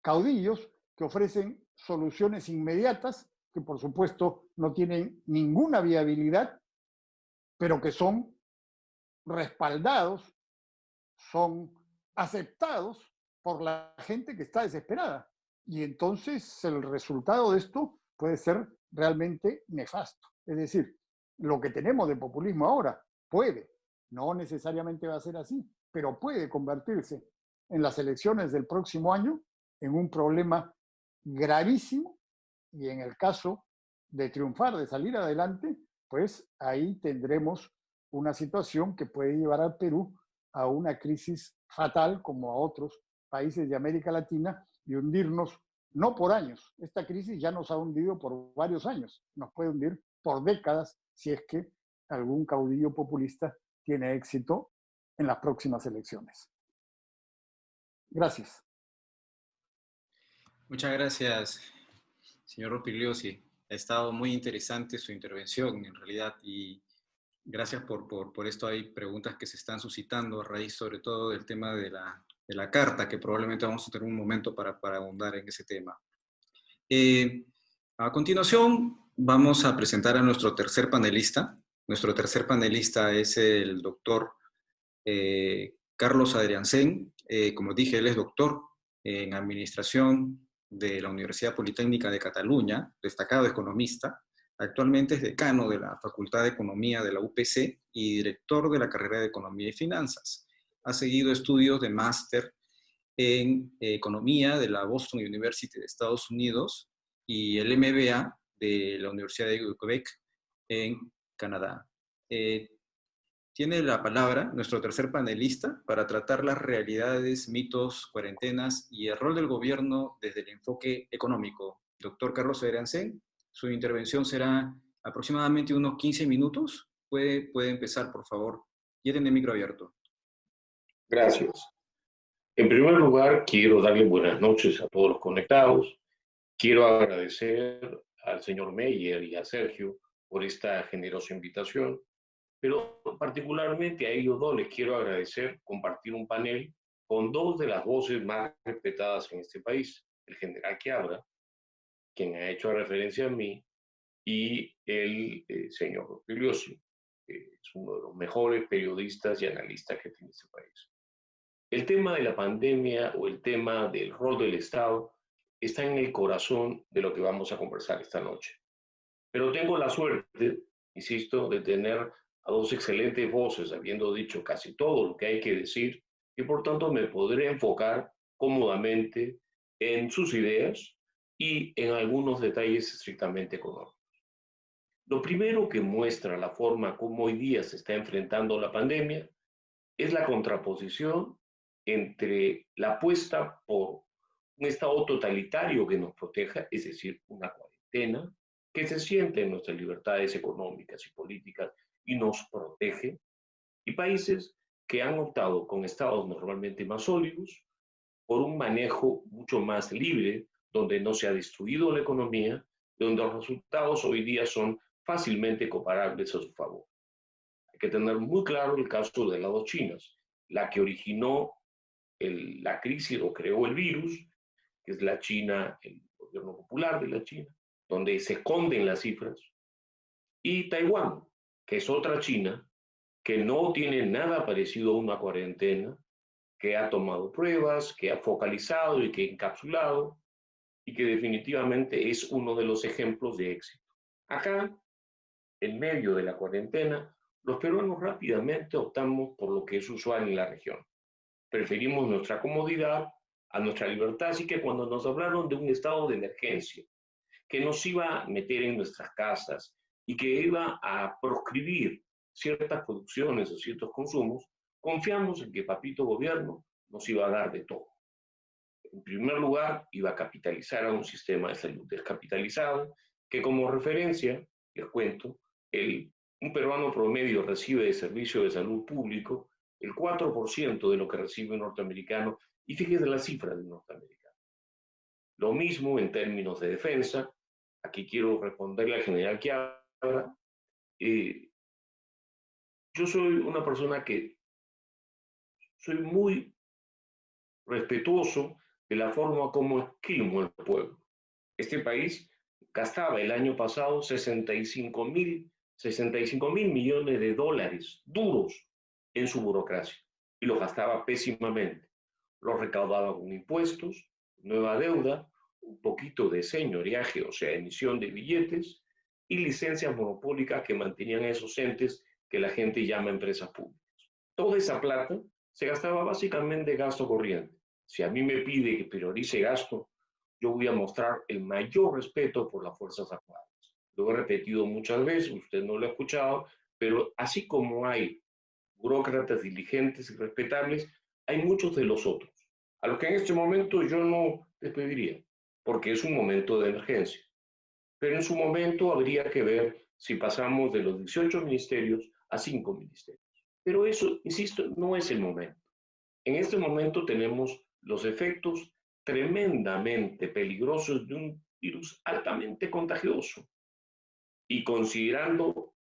Caudillos que ofrecen soluciones inmediatas, que por supuesto no tienen ninguna viabilidad, pero que son respaldados, son aceptados por la gente que está desesperada. Y entonces el resultado de esto puede ser realmente nefasto. Es decir, lo que tenemos de populismo ahora puede, no necesariamente va a ser así, pero puede convertirse en las elecciones del próximo año en un problema gravísimo y en el caso de triunfar, de salir adelante, pues ahí tendremos una situación que puede llevar al Perú a una crisis fatal como a otros países de América Latina y hundirnos no por años. Esta crisis ya nos ha hundido por varios años, nos puede hundir por décadas si es que algún caudillo populista tiene éxito en las próximas elecciones. Gracias. Muchas gracias, señor Rospigliosi. Ha estado muy interesante su intervención, en realidad, y gracias por esto. Hay preguntas que se están suscitando a raíz, sobre todo, del tema de la carta, que probablemente vamos a tener un momento para ahondar en ese tema. A continuación, vamos a presentar a nuestro tercer panelista. Nuestro tercer panelista es el doctor Carlos Adriancén. Como dije, él es doctor en Administración de la Universidad Politécnica de Cataluña, destacado economista. Actualmente es decano de la Facultad de Economía de la UPC y director de la carrera de Economía y Finanzas. Ha seguido estudios de máster en Economía de la Boston University de Estados Unidos y el MBA de la Universidad de Quebec en Canadá. Tiene la palabra nuestro tercer panelista para tratar las realidades, mitos, cuarentenas y el rol del gobierno desde el enfoque económico. Doctor Carlos Adriancén, su intervención será aproximadamente unos 15 minutos. Puede empezar, por favor. Ya tiene el micro abierto. Gracias. En primer lugar, quiero darle buenas noches a todos los conectados. Quiero agradecer a al señor Meyer y a Sergio por esta generosa invitación, pero particularmente a ellos dos les quiero agradecer compartir un panel con dos de las voces más respetadas en este país, el general Quiabra, quien ha hecho referencia a mí, y el señor Rospigliosi, que es uno de los mejores periodistas y analistas que tiene este país. El tema de la pandemia o el tema del rol del Estado está en el corazón de lo que vamos a conversar esta noche. Pero tengo la suerte, insisto, de tener a dos excelentes voces, habiendo dicho casi todo lo que hay que decir, y por tanto me podré enfocar cómodamente en sus ideas y en algunos detalles estrictamente económicos. Lo primero que muestra la forma como hoy día se está enfrentando la pandemia es la contraposición entre la apuesta por un Estado totalitario que nos proteja, es decir, una cuarentena, que se siente en nuestras libertades económicas y políticas y nos protege, y países que han optado con estados normalmente más sólidos por un manejo mucho más libre, donde no se ha destruido la economía, donde los resultados hoy día son fácilmente comparables a su favor. Hay que tener muy claro el caso de las dos Chinas, la que originó la crisis o creó el virus, que es la China, el gobierno popular de la China, donde se esconden las cifras, y Taiwán, que es otra China, que no tiene nada parecido a una cuarentena, que ha tomado pruebas, que ha focalizado y que ha encapsulado, y que definitivamente es uno de los ejemplos de éxito. Acá, en medio de la cuarentena, los peruanos rápidamente optamos por lo que es usual en la región. Preferimos nuestra comodidad a nuestra libertad, así que cuando nos hablaron de un estado de emergencia, que nos iba a meter en nuestras casas y que iba a proscribir ciertas producciones o ciertos consumos, confiamos en que Papito Gobierno nos iba a dar de todo. En primer lugar, iba a capitalizar a un sistema de salud descapitalizado, que como referencia, les cuento, un peruano promedio recibe de servicio de salud público el 4% de lo que recibe un norteamericano, y fíjense la cifra del norteamericano. Lo mismo en términos de defensa. Aquí quiero responderle al general Quiabra. Yo soy una persona que soy muy respetuoso de la forma como esquilmo el pueblo. Este país gastaba el año pasado 65 mil millones de dólares duros en su burocracia y lo gastaba pésimamente. Lo recaudaba con impuestos, nueva deuda, un poquito de señoreaje, o sea, emisión de billetes y licencias monopólicas que mantenían esos entes que la gente llama empresas públicas. Toda esa plata se gastaba básicamente en gasto corriente. Si a mí me pide que priorice gasto, yo voy a mostrar el mayor respeto por las Fuerzas Armadas. Lo he repetido muchas veces, usted no lo ha escuchado, pero así como hay burócratas diligentes y respetables, hay muchos de los otros, a los que en este momento yo no despediría, porque es un momento de emergencia. Pero en su momento habría que ver si pasamos de los 18 ministerios a 5 ministerios. Pero eso, insisto, no es el momento. En este momento tenemos los efectos tremendamente peligrosos de un virus altamente contagioso. Y considerando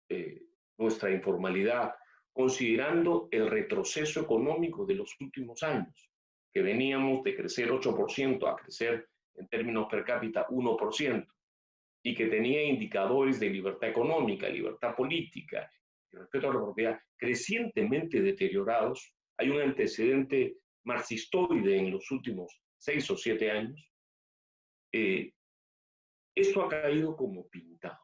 nuestra informalidad, considerando el retroceso económico de los últimos años, que veníamos de crecer 8% a crecer en términos per cápita 1%, y que tenía indicadores de libertad económica, libertad política y respeto a la propiedad crecientemente deteriorados, hay un antecedente marxistoide en los últimos 6 o 7 años, esto ha caído como pintado.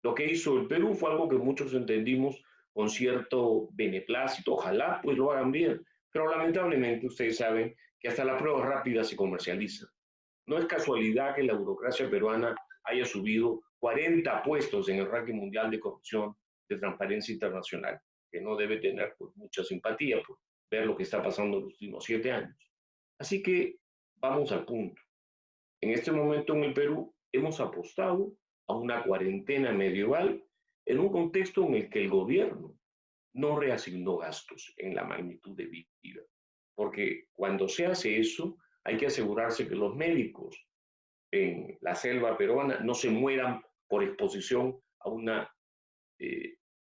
Lo que hizo el Perú fue algo que muchos entendimos con cierto beneplácito, ojalá pues lo hagan bien, pero lamentablemente ustedes saben que hasta la prueba rápida se comercializa. No es casualidad que la burocracia peruana haya subido 40 puestos en el ranking mundial de corrupción de Transparencia Internacional, que no debe tener pues, mucha simpatía por ver lo que está pasando en los últimos 7 años. Así que vamos al punto. En este momento en el Perú hemos apostado a una cuarentena medieval en un contexto en el que el gobierno no reasignó gastos en la magnitud de vida. Porque cuando se hace eso, hay que asegurarse que los médicos en la selva peruana no se mueran por exposición a una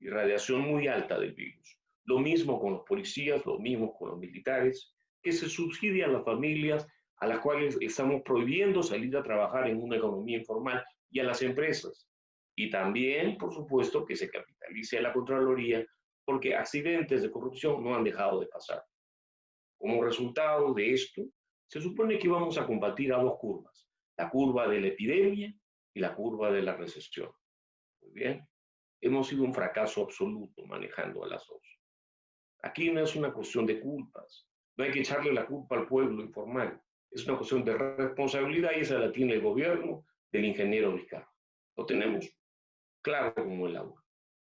irradiación muy alta del virus. Lo mismo con los policías, lo mismo con los militares, que se subsidia a las familias a las cuales estamos prohibiendo salir a trabajar en una economía informal y a las empresas. Y también, por supuesto, que se capitalice a la Contraloría porque accidentes de corrupción no han dejado de pasar. Como resultado de esto, se supone que vamos a combatir a dos curvas, la curva de la epidemia y la curva de la recesión. Muy bien, hemos sido un fracaso absoluto manejando a las dos. Aquí no es una cuestión de culpas, no hay que echarle la culpa al pueblo informal, es una cuestión de responsabilidad y esa la tiene el gobierno del ingeniero Vizcarra. Lo tenemos claro como el agua.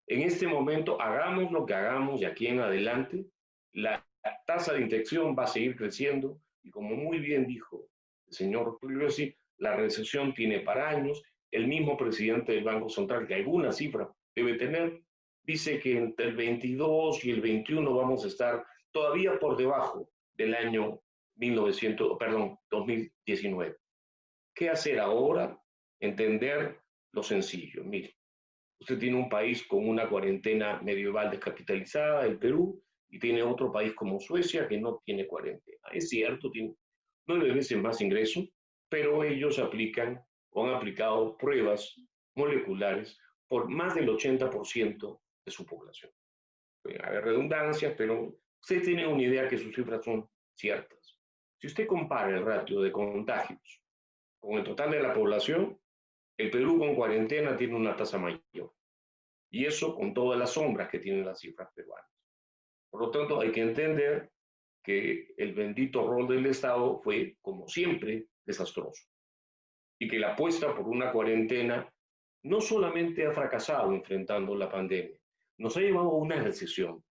En este momento, hagamos lo que hagamos de aquí en adelante, la tasa de infección va a seguir creciendo y como muy bien dijo el señor Pugliese, la recesión tiene para años. El mismo presidente del Banco Central, que alguna cifra debe tener, dice que entre el 22 y el 21 vamos a estar todavía por debajo del año 2019. ¿Qué hacer ahora? Entender lo sencillo. Mire, usted tiene un país con una cuarentena medieval descapitalizada, el Perú, y tiene otro país como Suecia que no tiene cuarentena. Es cierto, tiene 9 veces más ingresos, pero ellos aplican o han aplicado pruebas moleculares por más del 80% de su población. Pueden haber redundancias, pero usted tiene una idea que sus cifras son ciertas. Si usted compara el ratio de contagios con el total de la población, el Perú con cuarentena tiene una tasa mayor. Y eso con todas las sombras que tienen las cifras peruanas. Por lo tanto, hay que entender que el bendito rol del Estado fue, como siempre, desastroso. Y que la apuesta por una cuarentena no solamente ha fracasado enfrentando la pandemia, nos ha llevado a una recesión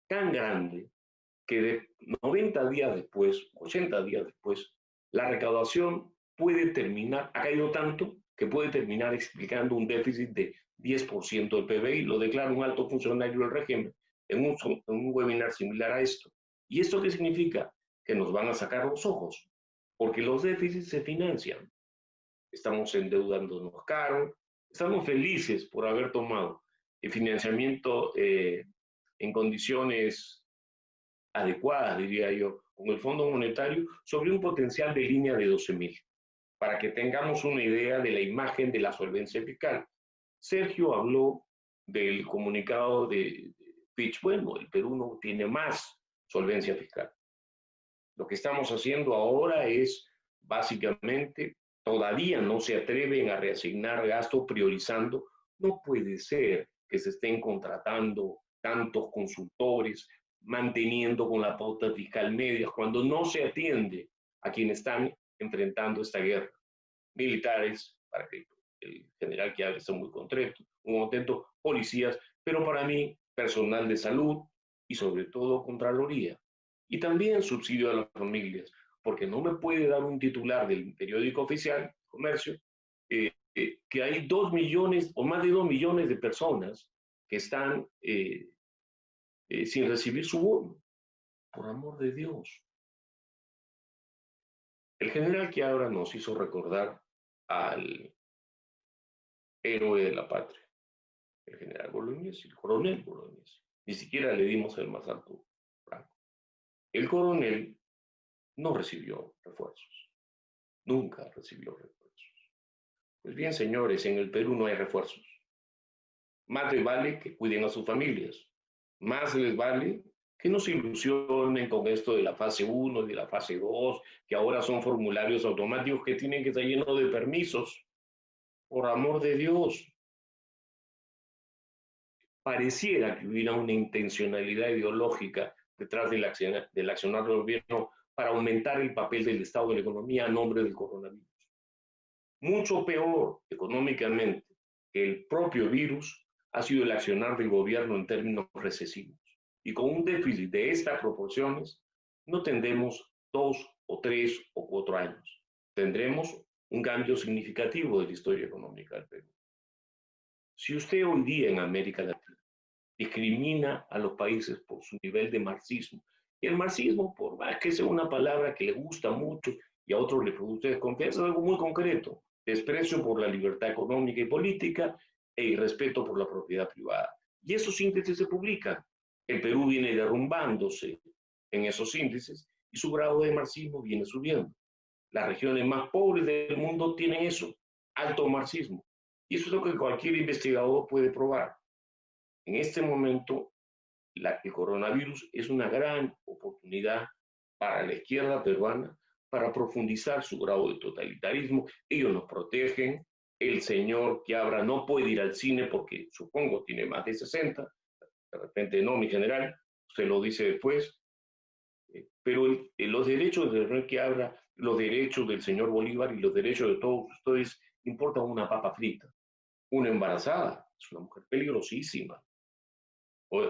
tan grande que de 90 días después, 80 días después, la recaudación puede terminar, ha caído tanto que puede terminar explicando un déficit de 10% del PBI, lo declara un alto funcionario del régimen en un webinar similar a esto. ¿Y esto qué significa? Que nos van a sacar los ojos, porque los déficits se financian. Estamos endeudándonos caro, estamos felices por haber tomado el financiamiento en condiciones adecuadas, diría yo, con el Fondo Monetario sobre un potencial de línea de 12.000, para que tengamos una idea de la imagen de la solvencia fiscal. Sergio habló del comunicado de Fitch. Bueno, el Perú no tiene más solvencia fiscal. Lo que estamos haciendo ahora es, básicamente, todavía no se atreven a reasignar gasto priorizando. No puede ser que se estén contratando tantos consultores, manteniendo con la pauta fiscal media, cuando no se atiende a quienes están enfrentando esta guerra. Militares, para que el general que hable está muy contento, policías, pero para mí, personal de salud y sobre todo Contraloría. Y también subsidio a las familias, porque no me puede dar un titular del periódico oficial, Comercio, que hay 2 millones o más de 2 millones de personas que están sin recibir su bono. Por amor de Dios. El general que ahora nos hizo recordar al héroe de la patria, el general Bolognesi, el coronel Bolognesi. Ni siquiera le dimos el más alto rango. El coronel no recibió refuerzos. Nunca recibió refuerzos. Pues bien, señores, en el Perú no hay refuerzos. Más les vale que cuiden a sus familias. Más les vale que no se ilusionen con esto de la fase 1 y de la fase 2, que ahora son formularios automáticos que tienen que estar llenos de permisos. Por amor de Dios. Pareciera que hubiera una intencionalidad ideológica detrás del accionar del gobierno para aumentar el papel del Estado en la economía a nombre del coronavirus. Mucho peor económicamente que el propio virus ha sido el accionar del gobierno en términos recesivos. Y con un déficit de estas proporciones, no tendremos 2 o 3 o 4 años. Tendremos un cambio significativo de la historia económica del Perú. Si usted hoy día en América Latina discrimina a los países por su nivel de marxismo, y el marxismo, por más que sea una palabra que le gusta mucho y a otros les produce desconfianza, es algo muy concreto: desprecio por la libertad económica y política e irrespeto por la propiedad privada. Y esos índices se publican. El Perú viene derrumbándose en esos índices y su grado de marxismo viene subiendo. Las regiones más pobres del mundo tienen eso, alto marxismo. Y eso es lo que cualquier investigador puede probar. En este momento, el coronavirus es una gran oportunidad para la izquierda peruana para profundizar su grado de totalitarismo. Ellos nos protegen. El señor Quiabra no puede ir al cine porque supongo tiene más de 60. De repente no, mi general, se lo dice después. Pero los derechos del señor Quiabra, los derechos del señor Bolívar y los derechos de todos ustedes importan una papa frita. Una embarazada es una mujer peligrosísima.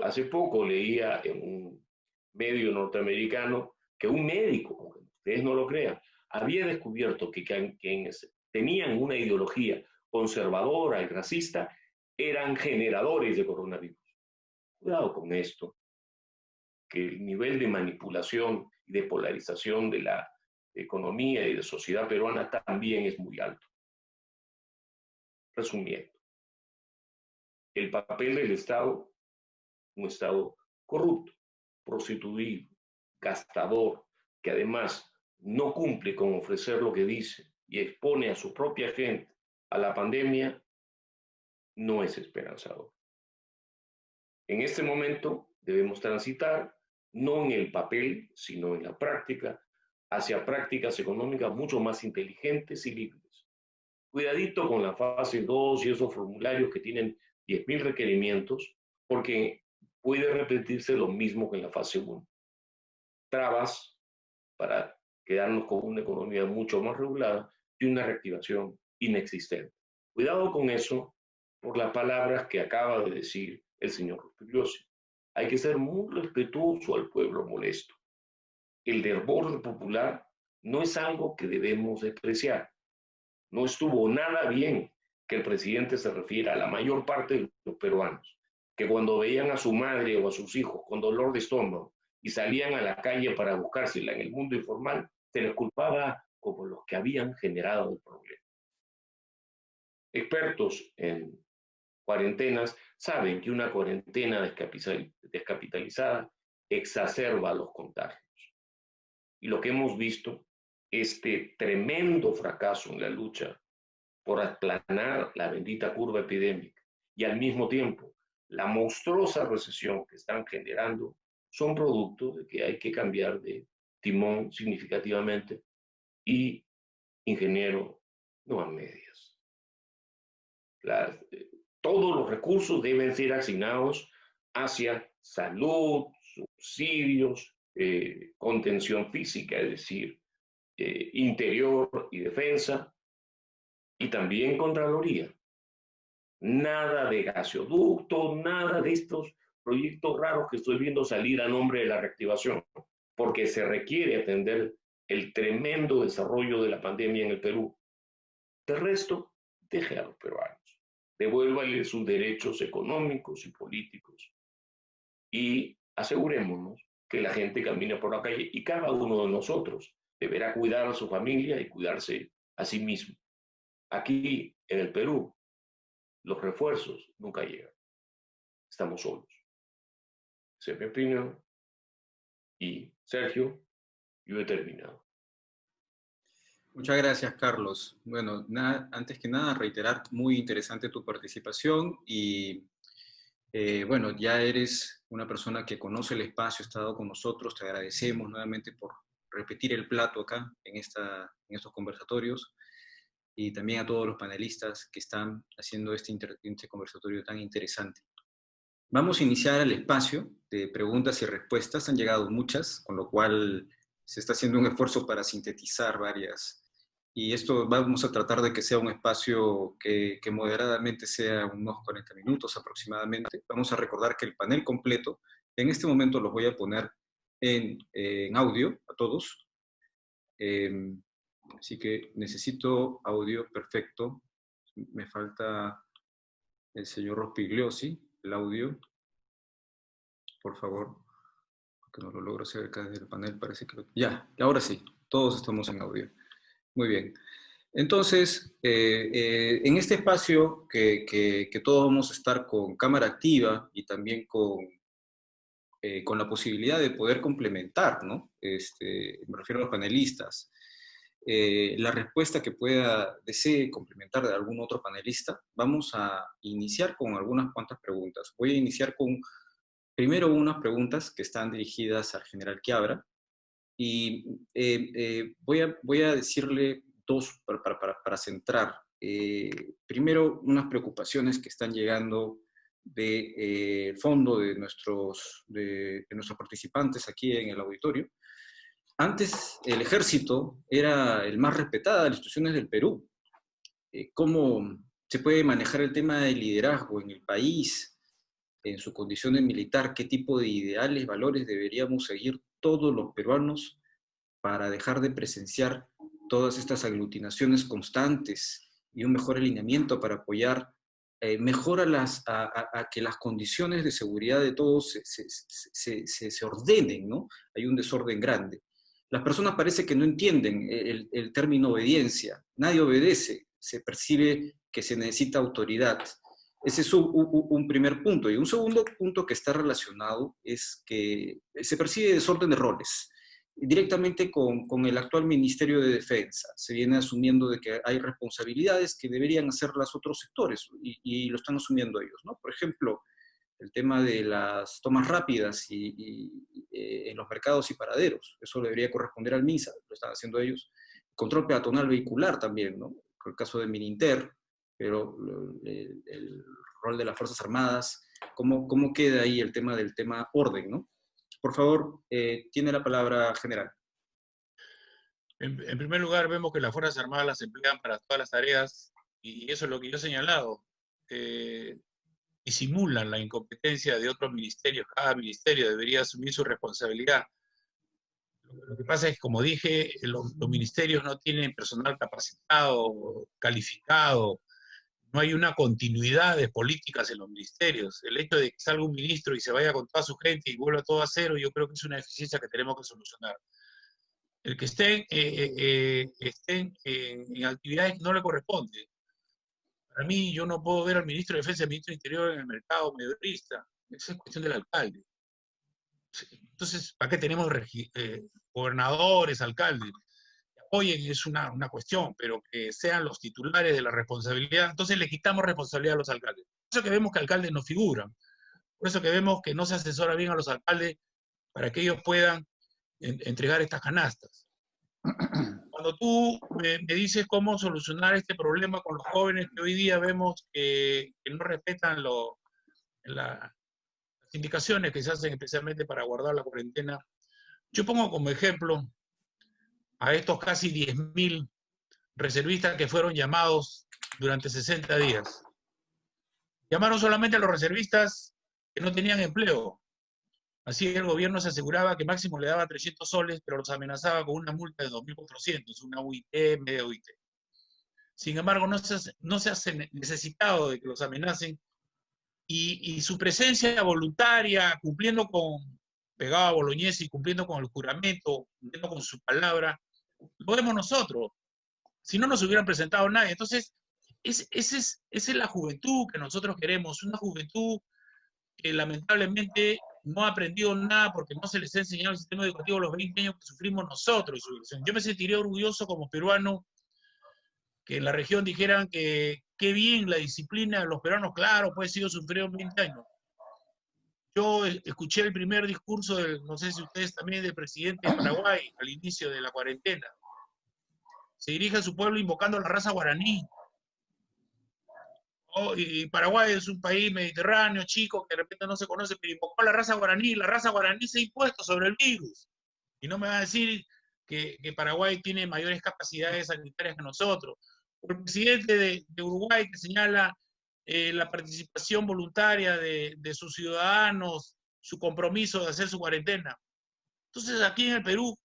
Hace poco leía en un medio norteamericano que un médico, aunque ustedes no lo crean, había descubierto que quienes tenían una ideología conservadora y racista eran generadores de coronavirus. Cuidado con esto, que el nivel de manipulación y de polarización de la economía y de sociedad peruana también es muy alto. Resumiendo, el papel del Estado, un Estado corrupto, prostituido, gastador, que además no cumple con ofrecer lo que dice y expone a su propia gente a la pandemia, no es esperanzador. En este momento debemos transitar, no en el papel, sino en la práctica, hacia prácticas económicas mucho más inteligentes y libres. Cuidadito con la fase 2 y esos formularios que tienen 10.000 requerimientos, porque puede repetirse lo mismo que en la fase 1. Trabas para quedarnos con una economía mucho más regulada y una reactivación inexistente. Cuidado con eso por las palabras que acaba de decir el señor Rospigliosi. Hay que ser muy respetuoso al pueblo molesto. El desborde popular no es algo que debemos despreciar. No estuvo nada bien que el presidente se refiera a la mayor parte de los peruanos, que cuando veían a su madre o a sus hijos con dolor de estómago y salían a la calle para buscársela en el mundo informal, se les culpaba como los que habían generado el problema. Expertos en cuarentenas saben que una cuarentena descapitalizada exacerba los contagios. Y lo que hemos visto, este tremendo fracaso en la lucha por aplanar la bendita curva epidémica y al mismo tiempo la monstruosa recesión que están generando, son producto de que hay que cambiar de timón significativamente y, ingeniero, no a medias. Todos los recursos deben ser asignados hacia salud, subsidios, contención física, es decir, interior y defensa, y también Contraloría. Nada de gasoducto, nada de estos proyectos raros que estoy viendo salir a nombre de la reactivación, porque se requiere atender el tremendo desarrollo de la pandemia en el Perú. De resto, deje a los peruanos, devuélvale sus derechos económicos y políticos y asegurémonos que la gente camine por la calle y cada uno de nosotros deberá cuidar a su familia y cuidarse a sí mismo. Aquí, en el Perú, los refuerzos nunca llegan. Estamos solos. Esa es mi opinión. Y Sergio, yo he terminado. Muchas gracias, Carlos. Bueno, antes que nada, reiterar, muy interesante tu participación y, bueno, ya eres una persona que conoce el espacio, ha estado con nosotros, te agradecemos nuevamente por repetir el plato acá en estos conversatorios y también a todos los panelistas que están haciendo este conversatorio tan interesante. Vamos a iniciar el espacio de preguntas y respuestas. Han llegado muchas, con lo cual se está haciendo un esfuerzo para sintetizar varias. Y esto vamos a tratar de que sea un espacio que moderadamente sea unos 40 minutos aproximadamente. Vamos a recordar que el panel completo, en este momento los voy a poner en audio a todos. Así que necesito audio perfecto. Me falta el señor Rospigliosi, el audio. Por favor, porque no lo logro hacer acá desde el panel, parece que ya, ahora sí, todos estamos en audio. Muy bien. Entonces, en este espacio que todos vamos a estar con cámara activa y también con la posibilidad de poder complementar, ¿no? Me refiero a los panelistas. La respuesta que desee complementar de algún otro panelista, vamos a iniciar con algunas cuantas preguntas. Voy a iniciar con, primero, unas preguntas que están dirigidas al general Quiabra, y voy a decirle dos para centrar. Primero, unas preocupaciones que están llegando del fondo de nuestros participantes aquí en el auditorio. Antes, el ejército era el más respetado de las instituciones del Perú. ¿Cómo se puede manejar el tema del liderazgo en el país, en su condición de militar? ¿Qué tipo de ideales, valores deberíamos seguir todos los peruanos para dejar de presenciar todas estas aglutinaciones constantes y un mejor alineamiento para apoyar mejor a que las condiciones de seguridad de todos se ordenen, ¿no? Hay un desorden grande. Las personas parece que no entienden el término obediencia. Nadie obedece, se percibe que se necesita autoridad. Ese es un primer punto. Y un segundo punto que está relacionado es que se percibe desorden de roles. Directamente con el actual Ministerio de Defensa. Se viene asumiendo de que hay responsabilidades que deberían hacer los otros sectores y lo están asumiendo ellos, ¿no? Por ejemplo, el tema de las tomas rápidas en los mercados y paraderos. Eso debería corresponder al MINSA, lo están haciendo ellos. Control peatonal vehicular también, ¿no? Con el caso de Mininter, pero el rol de las Fuerzas Armadas, ¿cómo queda ahí el tema del tema orden, ¿no? Por favor, tiene la palabra general. En primer lugar, vemos que las Fuerzas Armadas las emplean para todas las tareas, y eso es lo que yo he señalado. Disimulan la incompetencia de otros ministerios. Cada ministerio debería asumir su responsabilidad. Lo que pasa es que, como dije, los ministerios no tienen personal capacitado, calificado. No hay una continuidad de políticas en los ministerios. El hecho de que salga un ministro y se vaya con toda su gente y vuelva todo a cero, yo creo que es una deficiencia que tenemos que solucionar. El que estén en actividades que no le corresponde. Para mí, yo no puedo ver al ministro de Defensa y al ministro de Interior en el mercado mayorista. Esa es cuestión del alcalde. Entonces, ¿para qué tenemos gobernadores, alcaldes? Apoyen es una cuestión, pero que sean los titulares de la responsabilidad. Entonces le quitamos responsabilidad a los alcaldes. Por eso que vemos que alcaldes no figuran. Por eso que vemos que no se asesora bien a los alcaldes para que ellos puedan entregar estas canastas. Cuando tú me dices cómo solucionar este problema con los jóvenes que hoy día vemos que no respetan las indicaciones que se hacen especialmente para guardar la cuarentena, yo pongo como ejemplo a estos casi 10.000 reservistas que fueron llamados durante 60 días. Llamaron solamente a los reservistas que no tenían empleo. Así el gobierno se aseguraba que máximo le daba 300 soles, pero los amenazaba con una multa de 2.400, una UIT, media UIT. Sin embargo, no se hace necesitado de que los amenacen, y su presencia voluntaria, pegado a Bolognesi, cumpliendo con el juramento, cumpliendo con su palabra, lo vemos nosotros. Si no nos hubieran presentado nadie. Entonces, esa es la juventud que nosotros queremos, una juventud que lamentablemente no ha aprendido nada porque no se les ha enseñado el sistema educativo los 20 años que sufrimos nosotros. Yo me sentiría orgulloso como peruano que en la región dijeran que qué bien la disciplina de los peruanos, claro, pues sido sufrieron 20 años. Yo escuché el primer discurso, no sé si ustedes también, del presidente de Paraguay al inicio de la cuarentena. Se dirige a su pueblo invocando a la raza guaraní. Oh, y Paraguay es un país mediterráneo, chico, que de repente no se conoce, pero invocó a la raza guaraní se ha impuesto sobre el virus. Y no me va a decir que Paraguay tiene mayores capacidades sanitarias que nosotros. O el presidente de Uruguay que señala la participación voluntaria de sus ciudadanos, su compromiso de hacer su cuarentena. Entonces, aquí en el Perú,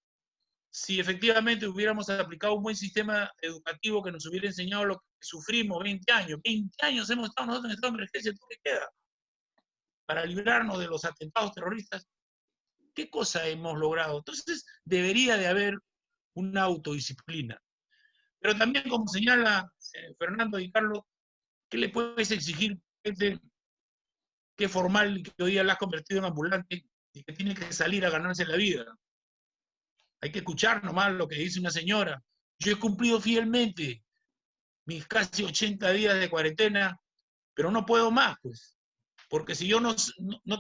si efectivamente hubiéramos aplicado un buen sistema educativo que nos hubiera enseñado lo que sufrimos 20 años hemos estado nosotros en estado de emergencia, ¿qué queda? Para librarnos de los atentados terroristas, ¿qué cosa hemos logrado? Entonces, debería de haber una autodisciplina. Pero también, como señala Fernando y Carlos, ¿qué le puedes exigir gente que es formal y que hoy día la has convertido en ambulante y que tiene que salir a ganarse la vida? Hay que escuchar nomás lo que dice una señora. Yo he cumplido fielmente mis casi 80 días de cuarentena, pero no puedo más, pues. Porque si yo no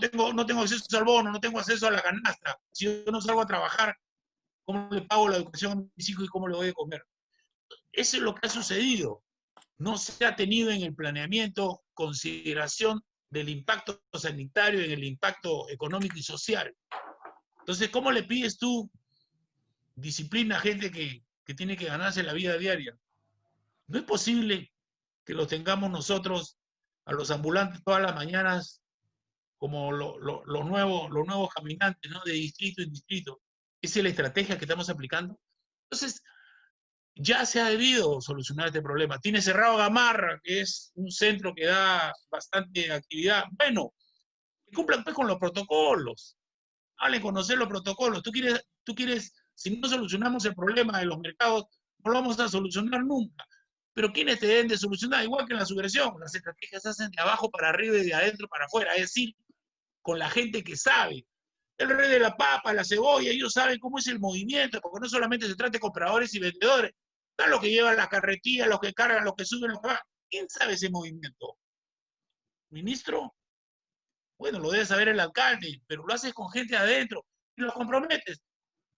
tengo acceso al bono, no tengo acceso a la canasta, si yo no salgo a trabajar, ¿cómo le pago la educación a mis hijos y cómo le voy a comer? Eso es lo que ha sucedido. No se ha tenido en el planeamiento consideración del impacto sanitario, en el impacto económico y social. Entonces, ¿cómo le pides tú disciplina a gente que tiene que ganarse la vida diaria? No es posible que los tengamos nosotros, a los ambulantes, todas las mañanas, como los nuevos caminantes, ¿no? De distrito en distrito. Esa es la estrategia que estamos aplicando. Entonces, ya se ha debido solucionar este problema. Tiene cerrado Gamarra, que es un centro que da bastante actividad. Bueno, que cumplan pues con los protocolos. Hablen conocer los protocolos. Tú quieres, si no solucionamos el problema de los mercados, no lo vamos a solucionar nunca. Pero ¿quiénes te deben de solucionar? Igual que en la subversión, las estrategias se hacen de abajo para arriba y de adentro para afuera. Es decir, con la gente que sabe. El rey de la papa, la cebolla, ellos saben cómo es el movimiento, porque no solamente se trata de compradores y vendedores, están los que llevan la carretilla, los que cargan, los que suben, los que bajan. ¿Quién sabe ese movimiento? ¿Ministro? Bueno, lo debe saber el alcalde, pero lo haces con gente adentro y los comprometes.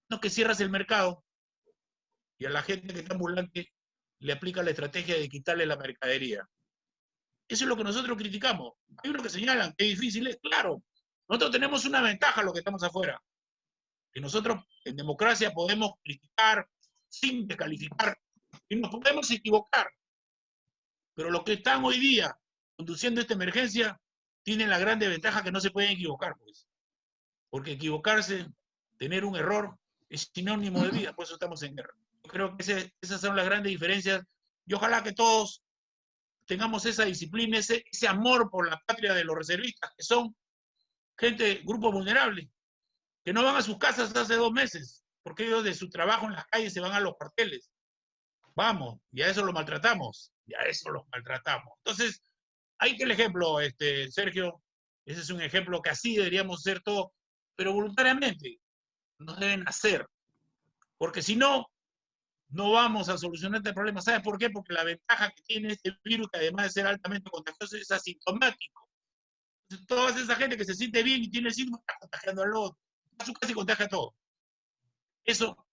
No que cierras el mercado y a la gente que está ambulante le aplica la estrategia de quitarle la mercadería. Eso es lo que nosotros criticamos. Hay unos que señalan que es difícil, es claro. Nosotros tenemos una ventaja los que estamos afuera, que nosotros en democracia podemos criticar sin descalificar y nos podemos equivocar. Pero los que están hoy día conduciendo esta emergencia tienen la grande ventaja que no se pueden equivocar, pues. Porque equivocarse, tener un error, es sinónimo de vida, por eso estamos en guerra. Yo creo que esas son las grandes diferencias y ojalá que todos tengamos esa disciplina, ese amor por la patria de los reservistas, que son gente, grupo vulnerable, que no van a sus casas hace 2 meses, porque ellos de su trabajo en las calles se van a los cuarteles. Vamos, y a eso lo maltratamos, y a eso los maltratamos. Entonces, ahí que el ejemplo, Sergio, ese es un ejemplo que así deberíamos ser todos, pero voluntariamente nos deben hacer, porque si no, no vamos a solucionar este problema. ¿Sabes por qué? Porque la ventaja que tiene este virus, que además de ser altamente contagioso, es asintomático. Entonces, toda esa gente que se siente bien y tiene el síntoma está contagiando al otro. A su casa y contagia a todo. Eso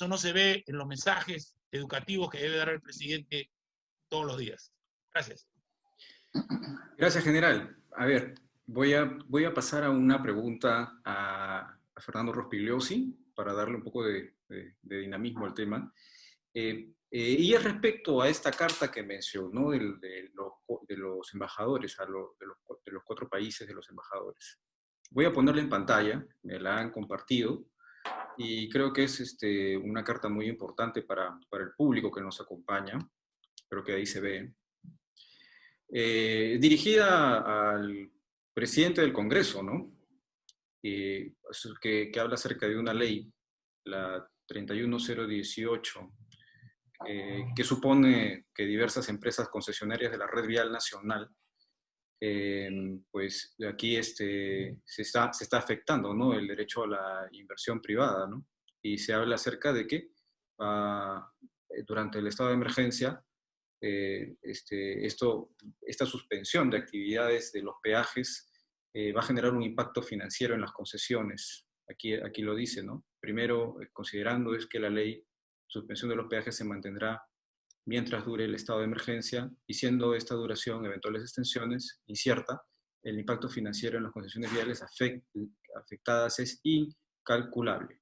no se ve en los mensajes educativos que debe dar el presidente todos los días. Gracias. Gracias, general. A ver, voy a pasar a una pregunta a Fernando Rospigliosi para darle un poco de dinamismo al tema. Y es respecto a esta carta que mencionó de los embajadores, de los 4 países de los embajadores. Voy a ponerla en pantalla, me la han compartido, y creo que es una carta muy importante para el público que nos acompaña. Creo que ahí se ve. Dirigida al presidente del Congreso, ¿no? Que habla acerca de una ley, la 31018, que supone que diversas empresas concesionarias de la red vial nacional, pues aquí se está afectando, ¿no? El derecho a la inversión privada, ¿no? Y se habla acerca de que durante el estado de emergencia, esta suspensión de actividades de los peajes va a generar un impacto financiero en las concesiones. Aquí lo dice, ¿no? Primero, considerando es que la ley suspensión de los peajes se mantendrá mientras dure el estado de emergencia, y siendo esta duración eventuales extensiones incierta, el impacto financiero en las concesiones viales afectadas es incalculable.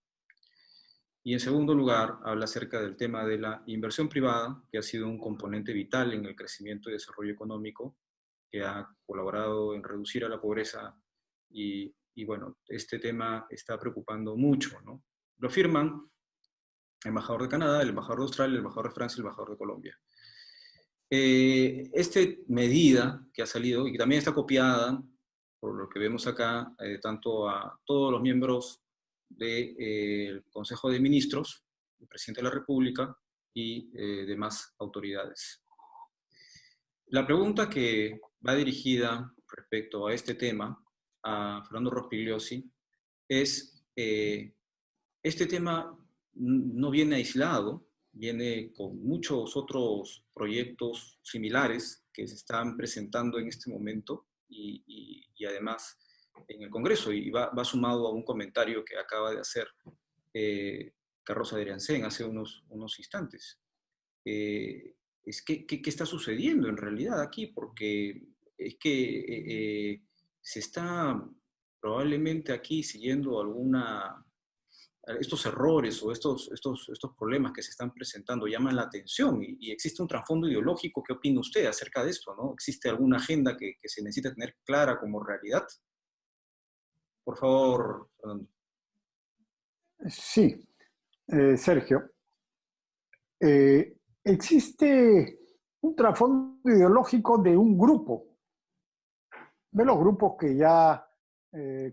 Y en segundo lugar, habla acerca del tema de la inversión privada, que ha sido un componente vital en el crecimiento y desarrollo económico, que ha colaborado en reducir a la pobreza, y bueno, este tema está preocupando mucho, ¿no? Lo firman el embajador de Canadá, el embajador de Australia, el embajador de Francia y el embajador de Colombia. Esta medida que ha salido, y que también está copiada, por lo que vemos acá, tanto a todos los miembros del Consejo de Ministros, el presidente de la República, y demás autoridades. La pregunta que va dirigida respecto a este tema a Fernando Rospigliosi es, este tema no viene aislado, viene con muchos otros proyectos similares que se están presentando en este momento y además en el Congreso, y va sumado a un comentario que acaba de hacer Carlos Adriancén hace unos instantes. ¿Qué está sucediendo en realidad aquí? Porque es que se está probablemente aquí siguiendo estos errores o estos problemas que se están presentando llaman la atención y existe un trasfondo ideológico. ¿Qué opina usted acerca de esto, no? ¿Existe alguna agenda que se necesita tener clara como realidad? Por favor, Fernando. Sí, Sergio. Existe un trasfondo ideológico de un grupo, de los grupos que ya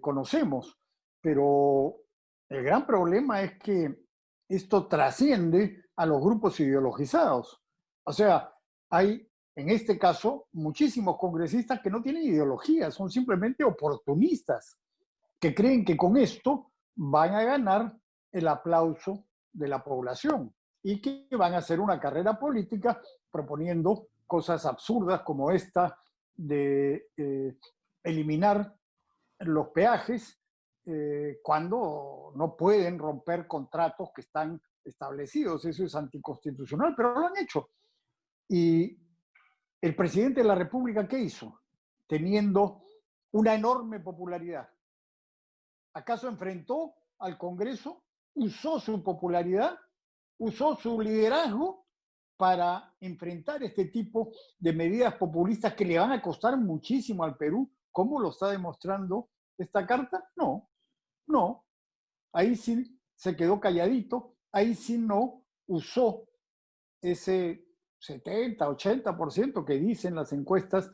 conocemos, pero el gran problema es que esto trasciende a los grupos ideologizados. O sea, hay en este caso muchísimos congresistas que no tienen ideología, son simplemente oportunistas, que creen que con esto van a ganar el aplauso de la población y que van a hacer una carrera política proponiendo cosas absurdas como esta de eliminar los peajes cuando no pueden romper contratos que están establecidos. Eso es anticonstitucional, pero lo han hecho. Y el presidente de la República, ¿qué hizo? Teniendo una enorme popularidad. ¿Acaso enfrentó al Congreso? ¿Usó su popularidad? ¿Usó su liderazgo para enfrentar este tipo de medidas populistas que le van a costar muchísimo al Perú? ¿Cómo lo está demostrando esta carta? No, no. Ahí sí se quedó calladito, ahí sí no usó ese 70, 80% que dicen las encuestas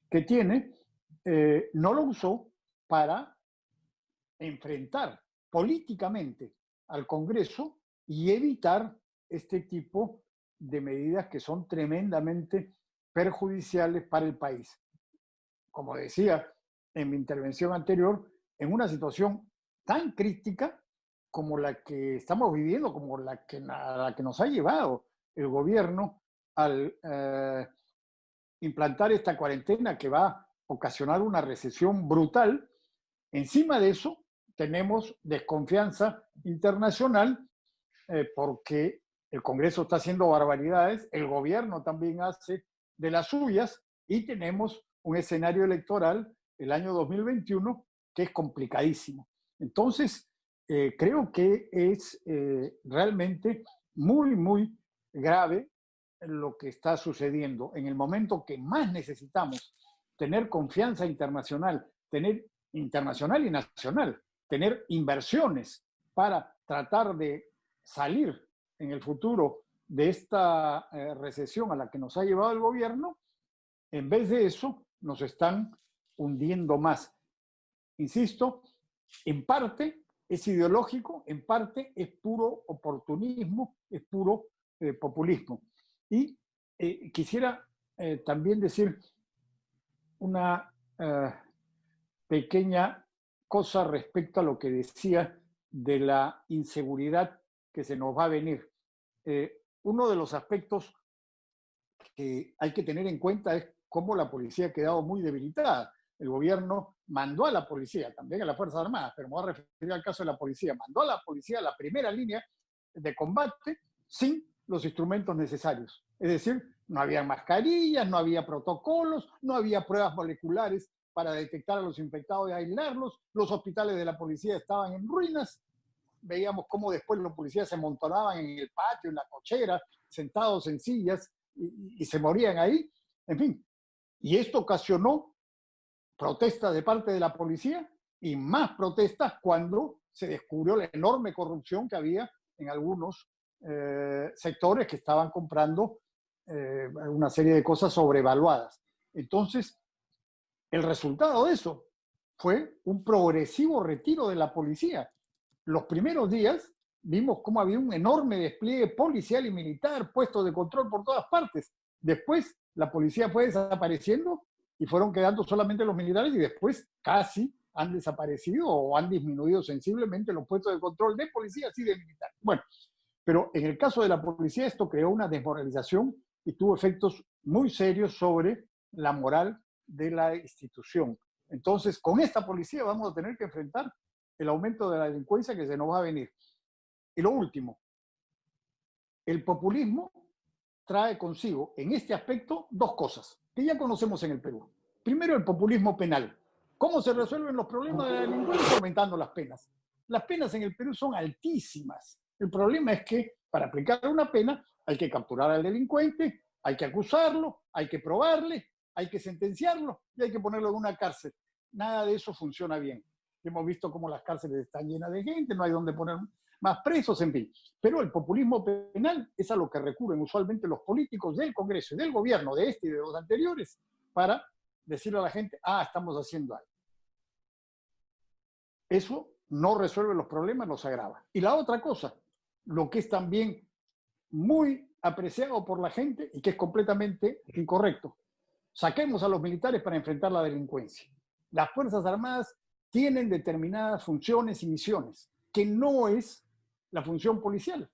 que tiene, no lo usó para enfrentar políticamente al Congreso y evitar este tipo de medidas que son tremendamente perjudiciales para el país. Como decía en mi intervención anterior, en una situación tan crítica como la que estamos viviendo, como a la que nos ha llevado el gobierno al implantar esta cuarentena que va a ocasionar una recesión brutal. Encima de eso, tenemos desconfianza internacional porque el Congreso está haciendo barbaridades, el gobierno también hace de las suyas y tenemos un escenario electoral el año 2021 que es complicadísimo. Entonces, creo que es realmente muy, muy grave lo que está sucediendo. En el momento que más necesitamos tener confianza internacional, tener internacional y nacional, tener inversiones para tratar de salir en el futuro de esta recesión a la que nos ha llevado el gobierno, en vez de eso nos están hundiendo más. Insisto, en parte es ideológico, en parte es puro oportunismo, es puro populismo. Y quisiera también decir una pequeña cosa respecto a lo que decía de la inseguridad que se nos va a venir. Uno de los aspectos que hay que tener en cuenta es cómo la policía ha quedado muy debilitada. El gobierno mandó a la policía, también a las Fuerzas Armadas, pero me voy a referir al caso de la policía, mandó a la policía a la primera línea de combate sin los instrumentos necesarios. Es decir, no había mascarillas, no había protocolos, no había pruebas moleculares para detectar a los infectados y aislarlos. Los hospitales de la policía estaban en ruinas. Veíamos cómo después los policías se amontonaban en el patio, en la cochera, sentados en sillas y se morían ahí. En fin, y esto ocasionó protestas de parte de la policía y más protestas cuando se descubrió la enorme corrupción que había en algunos sectores que estaban comprando una serie de cosas sobrevaluadas. Entonces, el resultado de eso fue un progresivo retiro de la policía. Los primeros días vimos cómo había un enorme despliegue policial y militar, puestos de control por todas partes. Después la policía fue desapareciendo y fueron quedando solamente los militares y después casi han desaparecido o han disminuido sensiblemente los puestos de control de policías y de militares. Bueno, pero en el caso de la policía esto creó una desmoralización y tuvo efectos muy serios sobre la moral de la institución. Entonces, con esta policía vamos a tener que enfrentar el aumento de la delincuencia que se nos va a venir. Y lo último, el populismo trae consigo en este aspecto dos cosas que ya conocemos en el Perú. Primero, el populismo penal. ¿Cómo se resuelven los problemas de la delincuencia? Aumentando las penas. Las penas en el Perú son altísimas. El problema es que para aplicar una pena hay que capturar al delincuente, hay que acusarlo, hay que probarle, hay que sentenciarlo y hay que ponerlo en una cárcel. Nada de eso funciona bien. Hemos visto cómo las cárceles están llenas de gente, no hay donde poner más presos, en fin. Pero el populismo penal es a lo que recurren usualmente los políticos del Congreso y del gobierno, de este y de los anteriores, para decirle a la gente, estamos haciendo algo. Eso no resuelve los problemas, los agrava. Y la otra cosa, lo que es también muy apreciado por la gente y que es completamente incorrecto, saquemos a los militares para enfrentar la delincuencia. Las Fuerzas Armadas tienen determinadas funciones y misiones, que no es la función policial.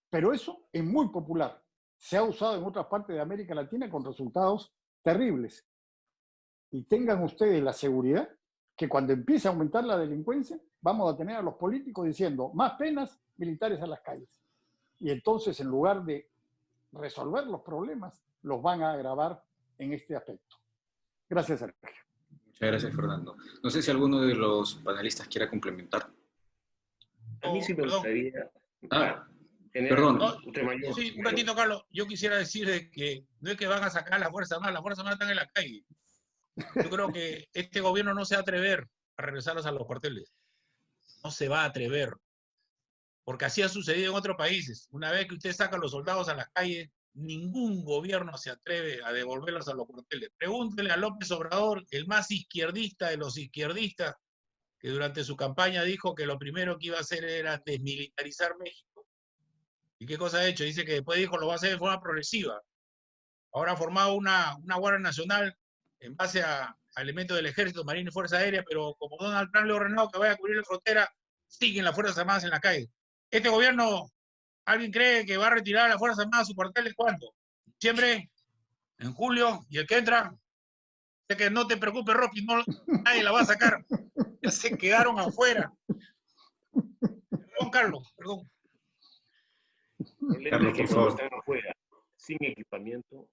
Pero eso es muy popular. Se ha usado en otras partes de América Latina con resultados terribles. Y tengan ustedes la seguridad que cuando empiece a aumentar la delincuencia, vamos a tener a los políticos diciendo más penas, militares a las calles. Y entonces, en lugar de resolver los problemas, los van a agravar en este aspecto. Gracias, Sergio. Muchas gracias, Fernando. No sé si alguno de los panelistas quiera complementar. A mí sí me gustaría... Perdón. No, sí, un ratito, Carlos. Yo quisiera decir de que no es que van a sacar las Fuerzas Armadas están en la calle. Yo creo que este gobierno no se va a atrever a regresarlos a los cuarteles. No se va a atrever. Porque así ha sucedido en otros países. Una vez que usted saca a los soldados a las calles, ningún gobierno se atreve a devolverlos a los cuarteles. Pregúntele a López Obrador, el más izquierdista de los izquierdistas, que durante su campaña dijo que lo primero que iba a hacer era desmilitarizar México. ¿Y qué cosa ha hecho? Dice que después dijo lo va a hacer de forma progresiva. Ahora ha formado una Guardia Nacional en base a elementos del Ejército, Marina y Fuerza Aérea, pero como Donald Trump le ha ordenado que vaya a cubrir la frontera, siguen las Fuerzas Armadas en la calle. Este gobierno, ¿alguien cree que va a retirar a las Fuerzas Armadas a sus cuarteles cuándo? ¿En diciembre? ¿En julio? ¿Y el que entra? Sé que no te preocupes, Rocky, no, nadie la va a sacar. Ya se quedaron afuera. Perdón, Carlos, perdón. Carlos, por favor. Están afuera, sin equipamiento,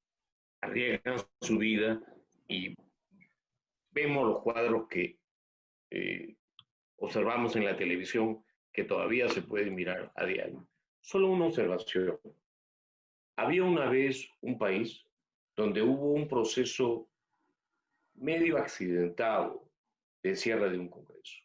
arriesgan su vida y vemos los cuadros que observamos en la televisión que todavía se pueden mirar a diario. Solo una observación. Había una vez un país donde hubo un proceso medio accidentado de cierre de un congreso.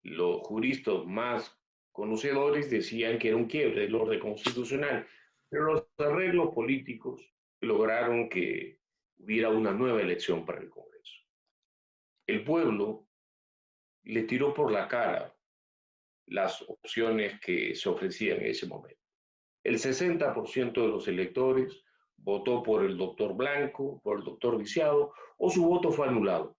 Los juristas más conocedores decían que era un quiebre del orden constitucional, pero los arreglos políticos lograron que hubiera una nueva elección para el Congreso. El pueblo le tiró por la cara las opciones que se ofrecían en ese momento. El 60% de los electores votó por el doctor Blanco, por el doctor Viciado, o su voto fue anulado.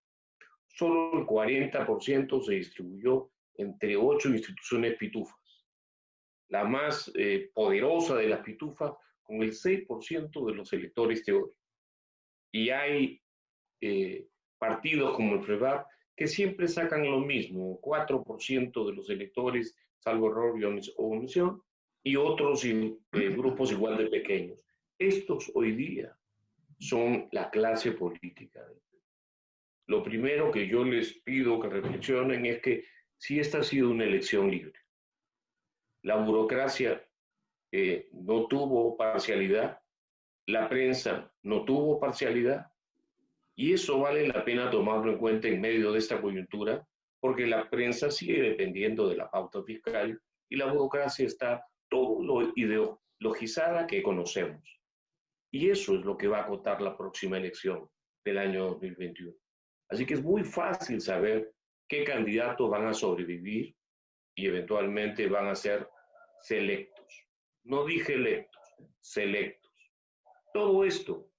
Solo el 40% se distribuyó entre 8 instituciones pitufas. La más poderosa de las pitufas, con el 6% de los electores teóricos. Y hay partidos como el FREVAP que siempre sacan lo mismo, 4% de los electores, salvo error o omisión, y otros grupos igual de pequeños. Estos hoy día son la clase política. Lo primero que yo les pido que reflexionen es que si esta ha sido una elección libre, la burocracia no tuvo parcialidad, la prensa no tuvo parcialidad, y eso vale la pena tomarlo en cuenta en medio de esta coyuntura, porque la prensa sigue dependiendo de la pauta fiscal y la burocracia está todo lo ideologizada que conocemos. Y eso es lo que va a acotar la próxima elección del año 2021. Así que es muy fácil saber qué candidatos van a sobrevivir y eventualmente van a ser selectos. No dije electos, selectos. Todo esto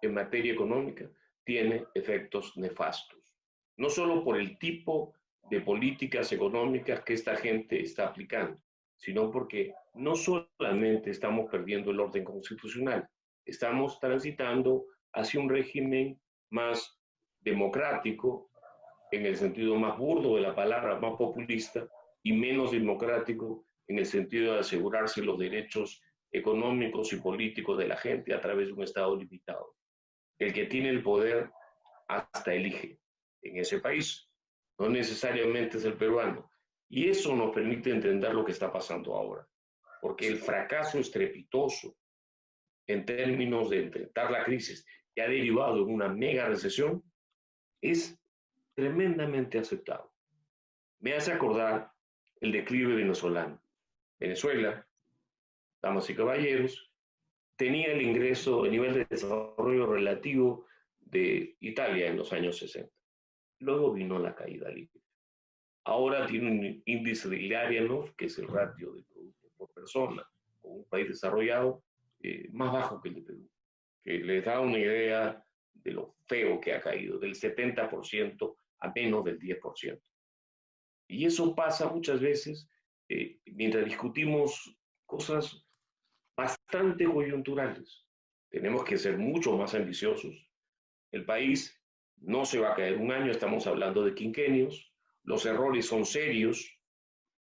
en materia económica tiene efectos nefastos, no solo por el tipo de políticas económicas que esta gente está aplicando, sino porque no solamente estamos perdiendo el orden constitucional, estamos transitando hacia un régimen más democrático, en el sentido más burdo de la palabra, más populista, y menos democrático en el sentido de asegurarse los derechos económicos y políticos de la gente a través de un Estado limitado. El que tiene el poder hasta elige en ese país, no necesariamente es el peruano. Y eso nos permite entender lo que está pasando ahora, porque el fracaso estrepitoso en términos de enfrentar la crisis que ha derivado en una mega recesión es tremendamente aceptado. Me hace acordar el declive venezolano. Venezuela, damas y caballeros, tenía el ingreso, el nivel de desarrollo relativo de Italia en los años 60. Luego vino la caída libre. Ahora tiene un índice de Ilarianov, que es el ratio de producto por persona, con un país desarrollado más bajo que el de Perú, que les da una idea de lo feo que ha caído, del 70% a menos del 10%. Y eso pasa muchas veces mientras discutimos cosas bastante coyunturales. Tenemos que ser mucho más ambiciosos. El país no se va a caer un año, estamos hablando de quinquenios, los errores son serios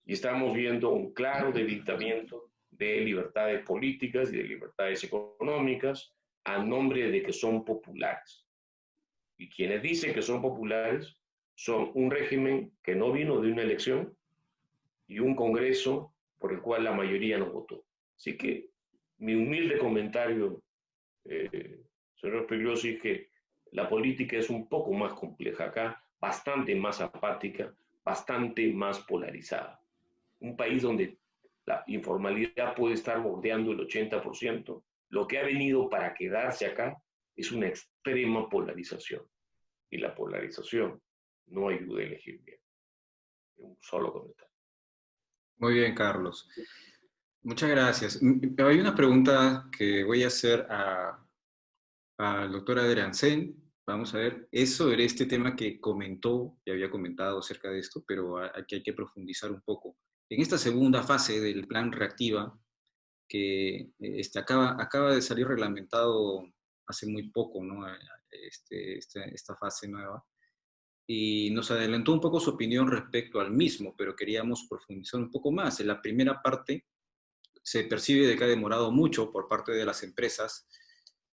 y estamos viendo un claro debilitamiento de libertades políticas y de libertades económicas a nombre de que son populares. Y quienes dicen que son populares son un régimen que no vino de una elección y un Congreso por el cual la mayoría no votó. Así que mi humilde comentario, señor Pegliosi, es que la política es un poco más compleja acá, bastante más apática, bastante más polarizada. Un país donde la informalidad puede estar bordeando el 80%, lo que ha venido para quedarse acá es una extrema polarización. Y la polarización no ayuda a elegir bien. Un solo comentario. Muy bien, Carlos. Muchas gracias. Hay una pregunta que voy a hacer al doctor Adrián Sen. Vamos a ver, es sobre este tema que comentó, ya había comentado acerca de esto, pero aquí hay que profundizar un poco. En esta segunda fase del plan Reactiva, que acaba de salir reglamentado hace muy poco, ¿no? Esta fase nueva, y nos adelantó un poco su opinión respecto al mismo, pero queríamos profundizar un poco más. En la primera parte se percibe de que ha demorado mucho por parte de las empresas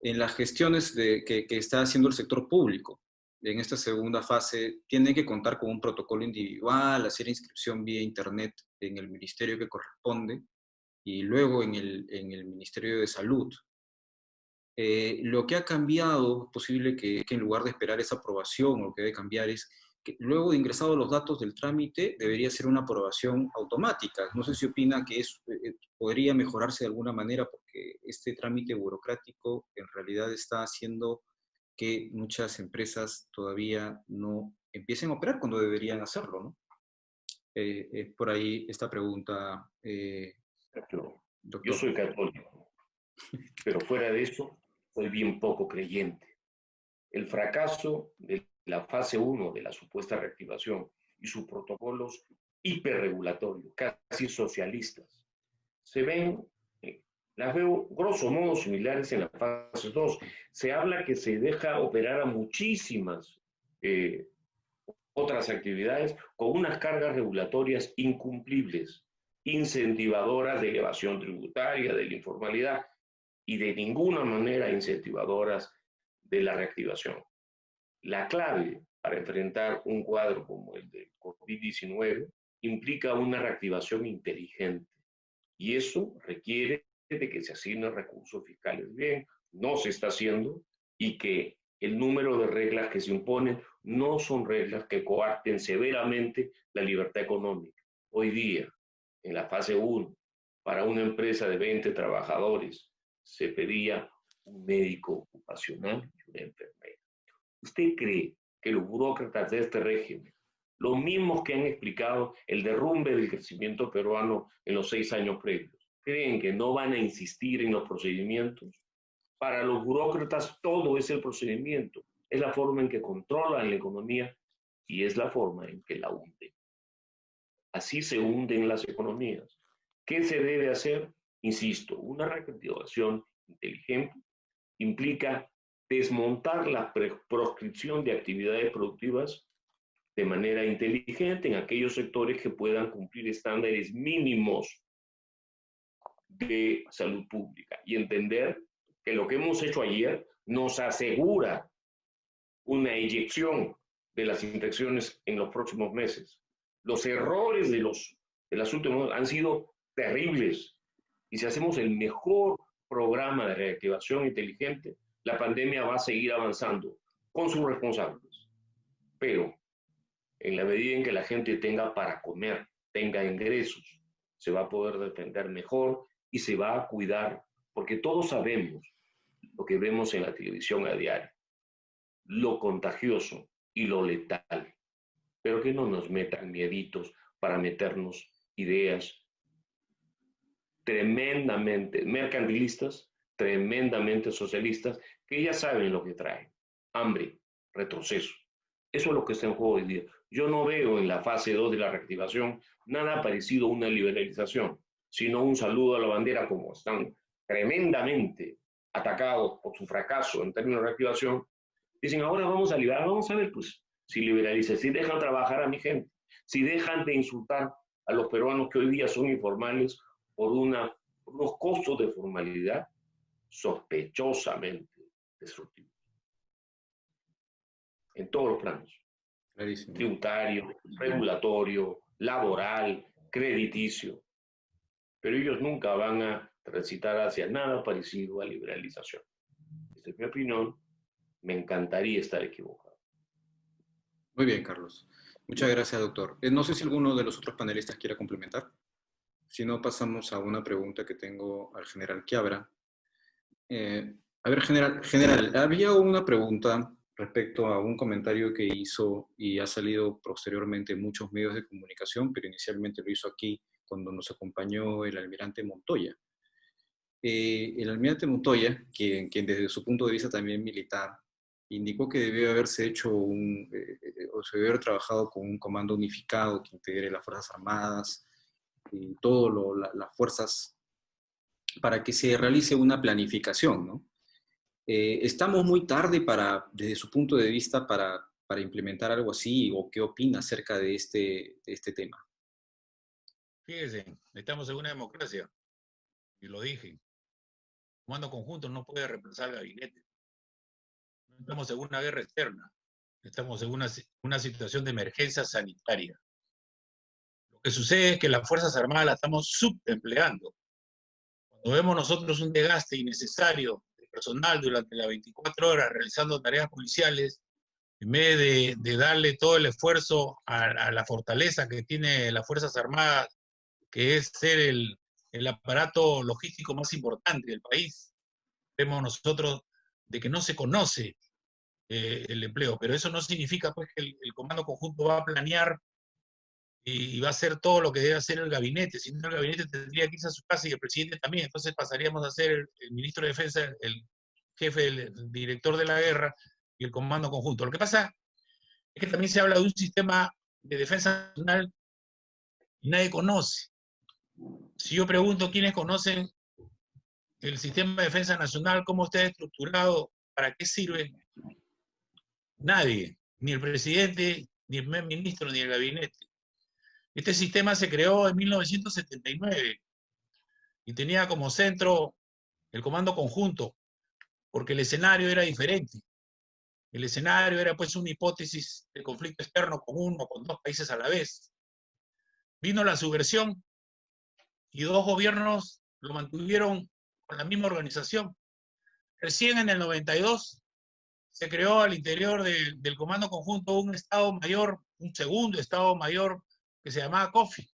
en las gestiones que está haciendo el sector público. En esta segunda fase tienen que contar con un protocolo individual, hacer inscripción vía internet en el ministerio que corresponde y luego en el Ministerio de Salud. Lo que ha cambiado, es posible que en lugar de esperar esa aprobación, lo que debe cambiar es que luego de ingresados los datos del trámite, debería ser una aprobación automática. No sé si opina que eso podría mejorarse de alguna manera, porque este trámite burocrático en realidad está haciendo que muchas empresas todavía no empiecen a operar cuando deberían hacerlo, ¿no? Por ahí esta pregunta, Yo doctor. soy católico, pero fuera de eso, soy bien poco creyente. El fracaso de la fase 1 de la supuesta reactivación y sus protocolos hiperregulatorios, casi socialistas, se ven, las veo grosso modo similares en la fase 2. Se habla que se deja operar a muchísimas otras actividades con unas cargas regulatorias incumplibles, incentivadoras de evasión tributaria, de la informalidad y de ninguna manera incentivadoras de la reactivación. La clave para enfrentar un cuadro como el del COVID-19 implica una reactivación inteligente y eso requiere de que se asignen recursos fiscales bien, no se está haciendo y que el número de reglas que se imponen no son reglas que coarten severamente la libertad económica. Hoy día, en la fase 1, para una empresa de 20 trabajadores, se pedía un médico ocupacional y una enfermera. ¿Usted cree que los burócratas de este régimen los mismos que han explicado el derrumbe del crecimiento peruano en los 6 años previos. Creen que no van a insistir en los procedimientos. Para los burócratas todo es el procedimiento, es la forma en que controlan la economía y es la forma en que la hunden. Así se hunden las economías. ¿Qué se debe hacer? Insisto, una reactivación inteligente implica desmontar la proscripción de actividades productivas de manera inteligente en aquellos sectores que puedan cumplir estándares mínimos de salud pública y entender que lo que hemos hecho ayer nos asegura una eyección de las infecciones en los próximos meses. Los errores de las últimas han sido terribles y si hacemos el mejor programa de reactivación inteligente, la pandemia va a seguir avanzando con sus responsables. Pero en la medida en que la gente tenga para comer, tenga ingresos, se va a poder defender mejor y se va a cuidar, porque todos sabemos lo que vemos en la televisión a diario, lo contagioso y lo letal, pero que no nos metan mieditos para meternos ideas tremendamente mercantilistas, tremendamente socialistas, que ya saben lo que traen: hambre, retroceso. Eso es lo que está en juego hoy día. Yo no veo en la fase 2 de la reactivación nada parecido a una liberalización, sino un saludo a la bandera, como están tremendamente atacados por su fracaso en términos de reactivación. Dicen, ahora vamos a liberar, vamos a ver pues si liberalizan, si dejan trabajar a mi gente, si dejan de insultar a los peruanos que hoy día son informales por unos costos de formalidad sospechosamente destructivos. En todos los planos. Clarísimo. Tributario, regulatorio, laboral, crediticio. Pero ellos nunca van a transitar hacia nada parecido a liberalización. Esta es mi opinión. Me encantaría estar equivocado. Muy bien, Carlos. Muchas gracias, doctor. No sé si alguno de los otros panelistas quiera complementar. Si no, pasamos a una pregunta que tengo al general Quiabra. A ver, general, había una pregunta respecto a un comentario que hizo y ha salido posteriormente en muchos medios de comunicación, pero inicialmente lo hizo aquí cuando nos acompañó el almirante Montoya. El almirante Montoya, quien desde su punto de vista también militar, indicó que debió haberse hecho o se debió haber trabajado con un comando unificado que integre las Fuerzas Armadas y todas las fuerzas para que se realice una planificación, ¿no? ¿Estamos muy tarde desde su punto de vista para implementar algo así? ¿O qué opina acerca de este tema? Fíjense, estamos en una democracia, y lo dije. Comando conjunto no puede reemplazar el gabinete. No estamos en una guerra externa, estamos en una situación de emergencia sanitaria. Lo que sucede es que las Fuerzas Armadas las estamos subempleando. Cuando vemos nosotros un desgaste innecesario de personal durante las 24 horas realizando tareas policiales, en vez de darle todo el esfuerzo a la fortaleza que tiene las Fuerzas Armadas, que es ser el aparato logístico más importante del país, vemos nosotros de que no se conoce el empleo, pero eso no significa pues que el comando conjunto va a planear y va a hacer todo lo que debe hacer el gabinete, si no el gabinete tendría que irse a su casa y el presidente también, entonces pasaríamos a ser el ministro de Defensa, el jefe, el director de la guerra y el comando conjunto. Lo que pasa es que también se habla de un sistema de defensa nacional y nadie conoce. Si yo pregunto quiénes conocen el sistema de defensa nacional, cómo está estructurado, para qué sirve, nadie, ni el presidente, ni el primer ministro, ni el gabinete. Este sistema se creó en 1979 y tenía como centro el comando conjunto, porque el escenario era diferente. El escenario era pues una hipótesis de conflicto externo con uno o con dos países a la vez. Vino la subversión y dos gobiernos lo mantuvieron con la misma organización. Recién en el 92 se creó al interior del comando conjunto un estado mayor, un segundo estado mayor que se llamaba COFI.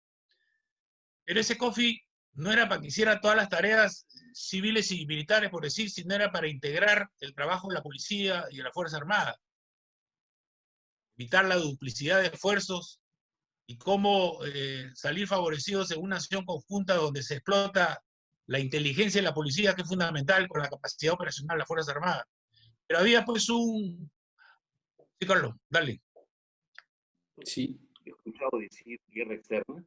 Pero ese COFI no era para que hiciera todas las tareas civiles y militares, por decir, sino era para integrar el trabajo de la policía y de la Fuerza Armada. evitar la duplicidad de esfuerzos y cómo salir favorecidos en una acción conjunta donde se explota la inteligencia de la policía, que es fundamental, con la capacidad operacional de las Fuerzas Armadas. Pero había pues un... Sí, Carlos, dale. Sí. He escuchado decir guerra externa.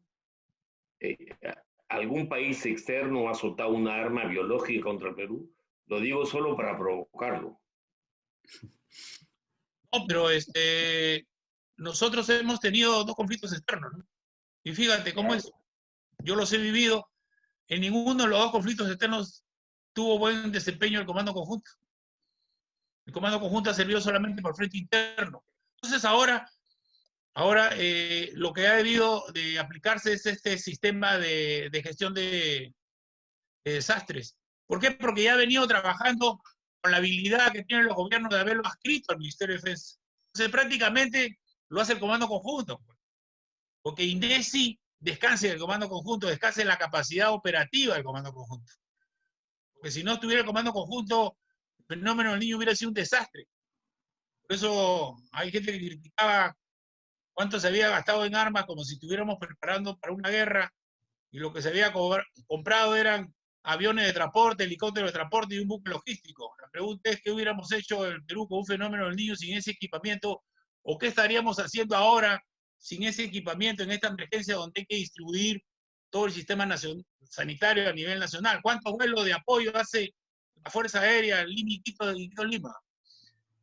¿Algún país externo ha soltado una arma biológica contra el Perú? Lo digo solo para provocarlo. No, pero nosotros hemos tenido 2 conflictos externos, ¿no? Y fíjate cómo es. Yo los he vivido. En ninguno de los 2 conflictos externos tuvo buen desempeño el Comando Conjunto. El Comando Conjunto ha servido solamente por frente interno. Entonces ahora lo que ha debido de aplicarse es este sistema de gestión de desastres. ¿Por qué? Porque ya ha venido trabajando con la habilidad que tienen los gobiernos de haberlo adscrito al Ministerio de Defensa. Entonces prácticamente lo hace el Comando Conjunto. Porque INDECI descanse del Comando Conjunto, descanse en la capacidad operativa del Comando Conjunto. Porque si no estuviera el Comando Conjunto, el fenómeno del niño hubiera sido un desastre. Por eso hay gente que criticaba cuánto se había gastado en armas como si estuviéramos preparando para una guerra y lo que se había comprado eran aviones de transporte, helicópteros de transporte y un buque logístico. La pregunta es qué hubiéramos hecho en el Perú con un fenómeno del niño sin ese equipamiento, o qué estaríamos haciendo ahora sin ese equipamiento en esta emergencia donde hay que distribuir todo el sistema sanitario a nivel nacional. ¿Cuántos vuelos de apoyo hace la Fuerza Aérea Lima?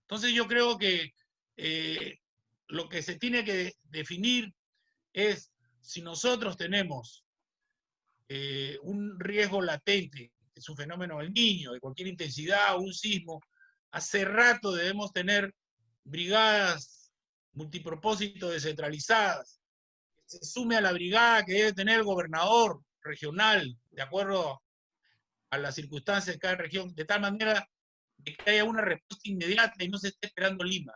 Entonces yo creo que lo que se tiene que definir es si nosotros tenemos un riesgo latente, que es un fenómeno del niño, de cualquier intensidad, un sismo, hace rato debemos tener brigadas multipropósito descentralizadas, que se sume a la brigada que debe tener el gobernador regional, de acuerdo a las circunstancias de cada región, de tal manera de que haya una respuesta inmediata y no se esté esperando Lima.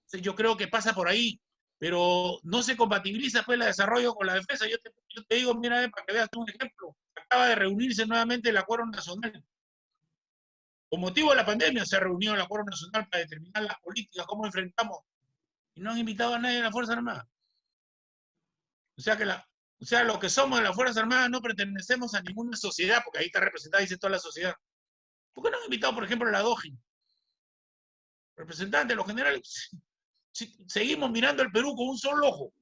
Entonces yo creo que pasa por ahí, pero no se compatibiliza pues el desarrollo con la defensa. Yo te digo, mira, para que veas un ejemplo, acaba de reunirse nuevamente el Acuerdo Nacional. Con motivo de la pandemia se ha reunido el Acuerdo Nacional para determinar las políticas, cómo enfrentamos, y no han invitado a nadie de la Fuerza Armada. O sea, lo que somos de la Fuerza Armada no pertenecemos a ninguna sociedad, porque ahí está representada, dice toda la sociedad. ¿Por qué no han invitado, por ejemplo, a la DOGI? Representantes, los generales. Si seguimos mirando el Perú con un solo ojo,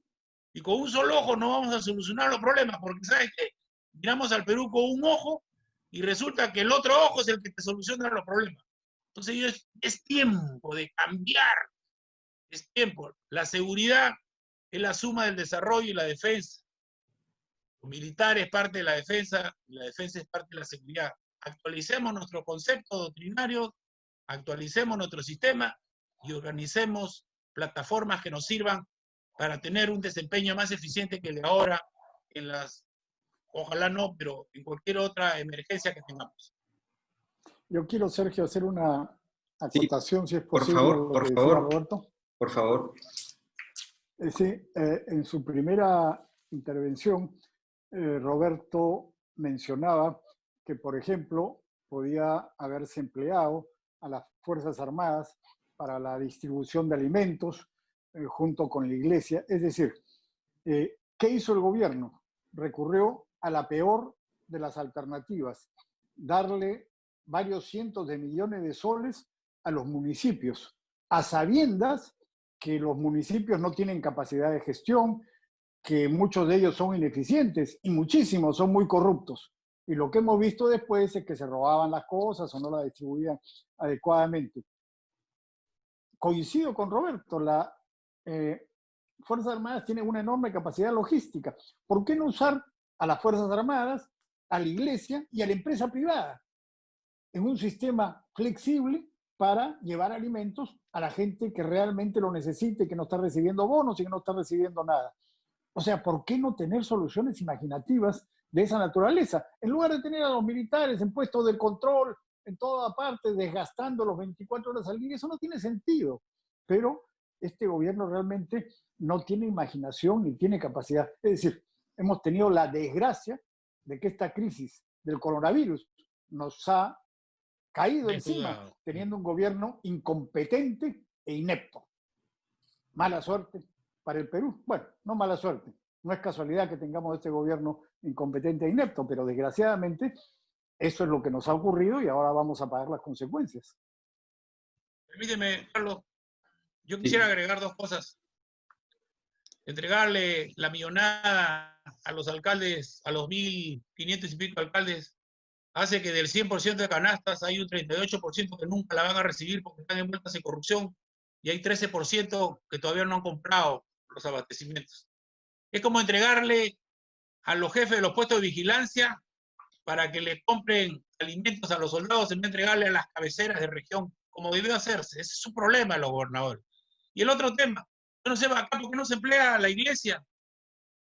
y con un solo ojo no vamos a solucionar los problemas, porque ¿sabes qué? Miramos al Perú con un ojo y resulta que el otro ojo es el que te soluciona los problemas. Entonces es tiempo de cambiar, es tiempo. La seguridad es la suma del desarrollo y la defensa. Lo militar es parte de la defensa y la defensa es parte de la seguridad. Actualicemos nuestros conceptos doctrinarios, actualicemos nuestro sistema y organicemos plataformas que nos sirvan para tener un desempeño más eficiente que el de ahora en las, ojalá no, pero en cualquier otra emergencia que tengamos. Yo quiero, Sergio, hacer una acotación, si es Por posible, favor, lo por que favor, decía Roberto. por favor. Sí, en su primera intervención, Roberto mencionaba que, por ejemplo, podía haberse empleado a las Fuerzas Armadas para la distribución de alimentos junto con la iglesia. Es decir, ¿qué hizo el gobierno? Recurrió a la peor de las alternativas, darle varios cientos de millones de soles a los municipios, a sabiendas que los municipios no tienen capacidad de gestión, que muchos de ellos son ineficientes y muchísimos son muy corruptos. Y lo que hemos visto después es que se robaban las cosas o no las distribuían adecuadamente. Coincido con Roberto, la Fuerzas Armadas tienen una enorme capacidad logística. ¿Por qué no usar a las Fuerzas Armadas, a la iglesia y a la empresa privada en un sistema flexible para llevar alimentos a la gente que realmente lo necesite, que no está recibiendo bonos y que no está recibiendo nada? O sea, ¿por qué no tener soluciones imaginativas de esa naturaleza? En lugar de tener a los militares en puestos de control en toda parte, desgastando los 24 horas al día, eso no tiene sentido. Pero este gobierno realmente no tiene imaginación ni tiene capacidad. Es decir, hemos tenido la desgracia de que esta crisis del coronavirus nos ha caído encima, teniendo un gobierno incompetente e inepto. Mala suerte para el Perú. Bueno, no mala suerte. No es casualidad que tengamos este gobierno incompetente e inepto, pero desgraciadamente eso es lo que nos ha ocurrido y ahora vamos a pagar las consecuencias. Permíteme, Carlos, yo quisiera agregar dos cosas. Entregarle la millonada a los alcaldes, a los 1.500 y pico alcaldes, hace que del 100% de canastas hay un 38% que nunca la van a recibir porque están envueltas en corrupción y hay 13% que todavía no han comprado los abastecimientos. Es como entregarle a los jefes de los puestos de vigilancia para que le compren alimentos a los soldados en vez de entregarle a las cabeceras de región, como debió hacerse. Ese es un problema de los gobernadores. Y el otro tema, yo no sé acá por qué no se emplea a la iglesia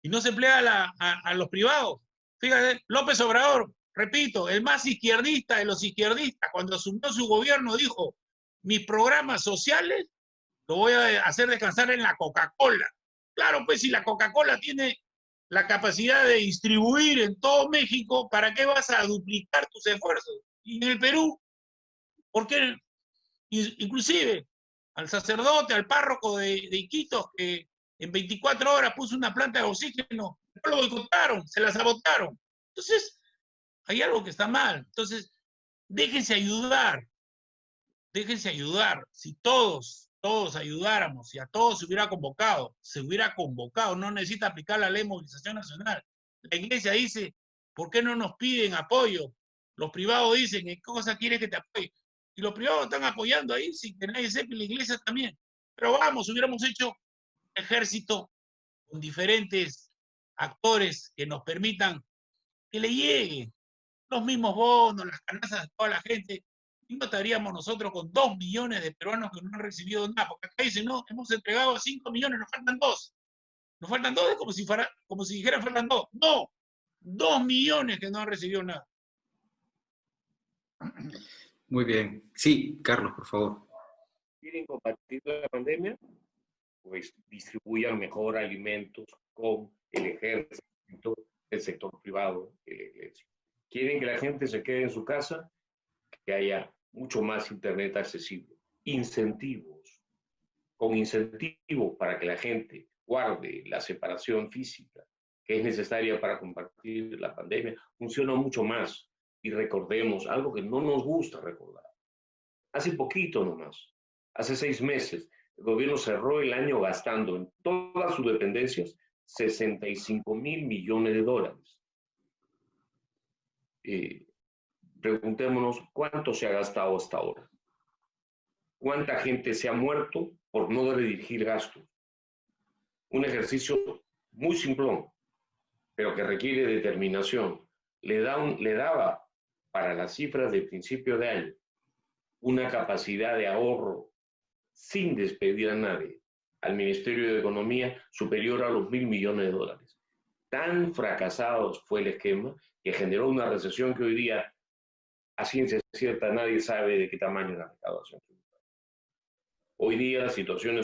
y no se emplea a los privados. Fíjate, López Obrador, repito, el más izquierdista de los izquierdistas, cuando asumió su gobierno dijo, mis programas sociales lo voy a hacer descansar en la Coca-Cola. Claro, pues si la Coca-Cola tiene la capacidad de distribuir en todo México, ¿para qué vas a duplicar tus esfuerzos? Y en el Perú, ¿por qué? Inclusive al sacerdote, al párroco de Iquitos, que en 24 horas puso una planta de oxígeno, no lo boicotaron, se la sabotaron. Entonces, hay algo que está mal. Entonces, déjense ayudar. Si todos ayudáramos, si a todos se hubiera convocado, no necesita aplicar la ley de movilización nacional. La iglesia dice, ¿por qué no nos piden apoyo? Los privados dicen, ¿qué cosa quieres que te apoye? Y los privados están apoyando ahí sin que nadie sepa, y la iglesia también. Pero vamos, hubiéramos hecho un ejército con diferentes actores que nos permitan que le lleguen los mismos bonos, las canastas de toda la gente. Y no estaríamos nosotros con 2 millones de peruanos que no han recibido nada, porque acá dicen, no, hemos entregado 5 millones, nos faltan 2. Nos faltan 2, es como si dijeran faltan 2. No, 2 millones que no han recibido nada. Muy bien. Sí, Carlos, por favor. ¿Quieren combatir la pandemia? Pues distribuyan mejor alimentos con el ejército, el sector privado y la iglesia. ¿Quieren que la gente se quede en su casa? Que haya mucho más internet accesible. Incentivos. Con incentivos para que la gente guarde la separación física que es necesaria para combatir la pandemia, funciona mucho más. Y recordemos algo que no nos gusta recordar. Hace poquito nomás, hace 6 meses, el gobierno cerró el año gastando en todas sus dependencias 65.000 millones de dólares. Preguntémonos cuánto se ha gastado hasta ahora. ¿Cuánta gente se ha muerto por no redirigir gastos? Un ejercicio muy simplón, pero que requiere determinación. Le daba para las cifras de principio de año una capacidad de ahorro sin despedir a nadie al Ministerio de Economía superior a los 1.000 millones de dólares. Tan fracasados fue el esquema que generó una recesión que hoy día, a ciencia cierta, nadie sabe de qué tamaño es la recaudación. Hoy día la situación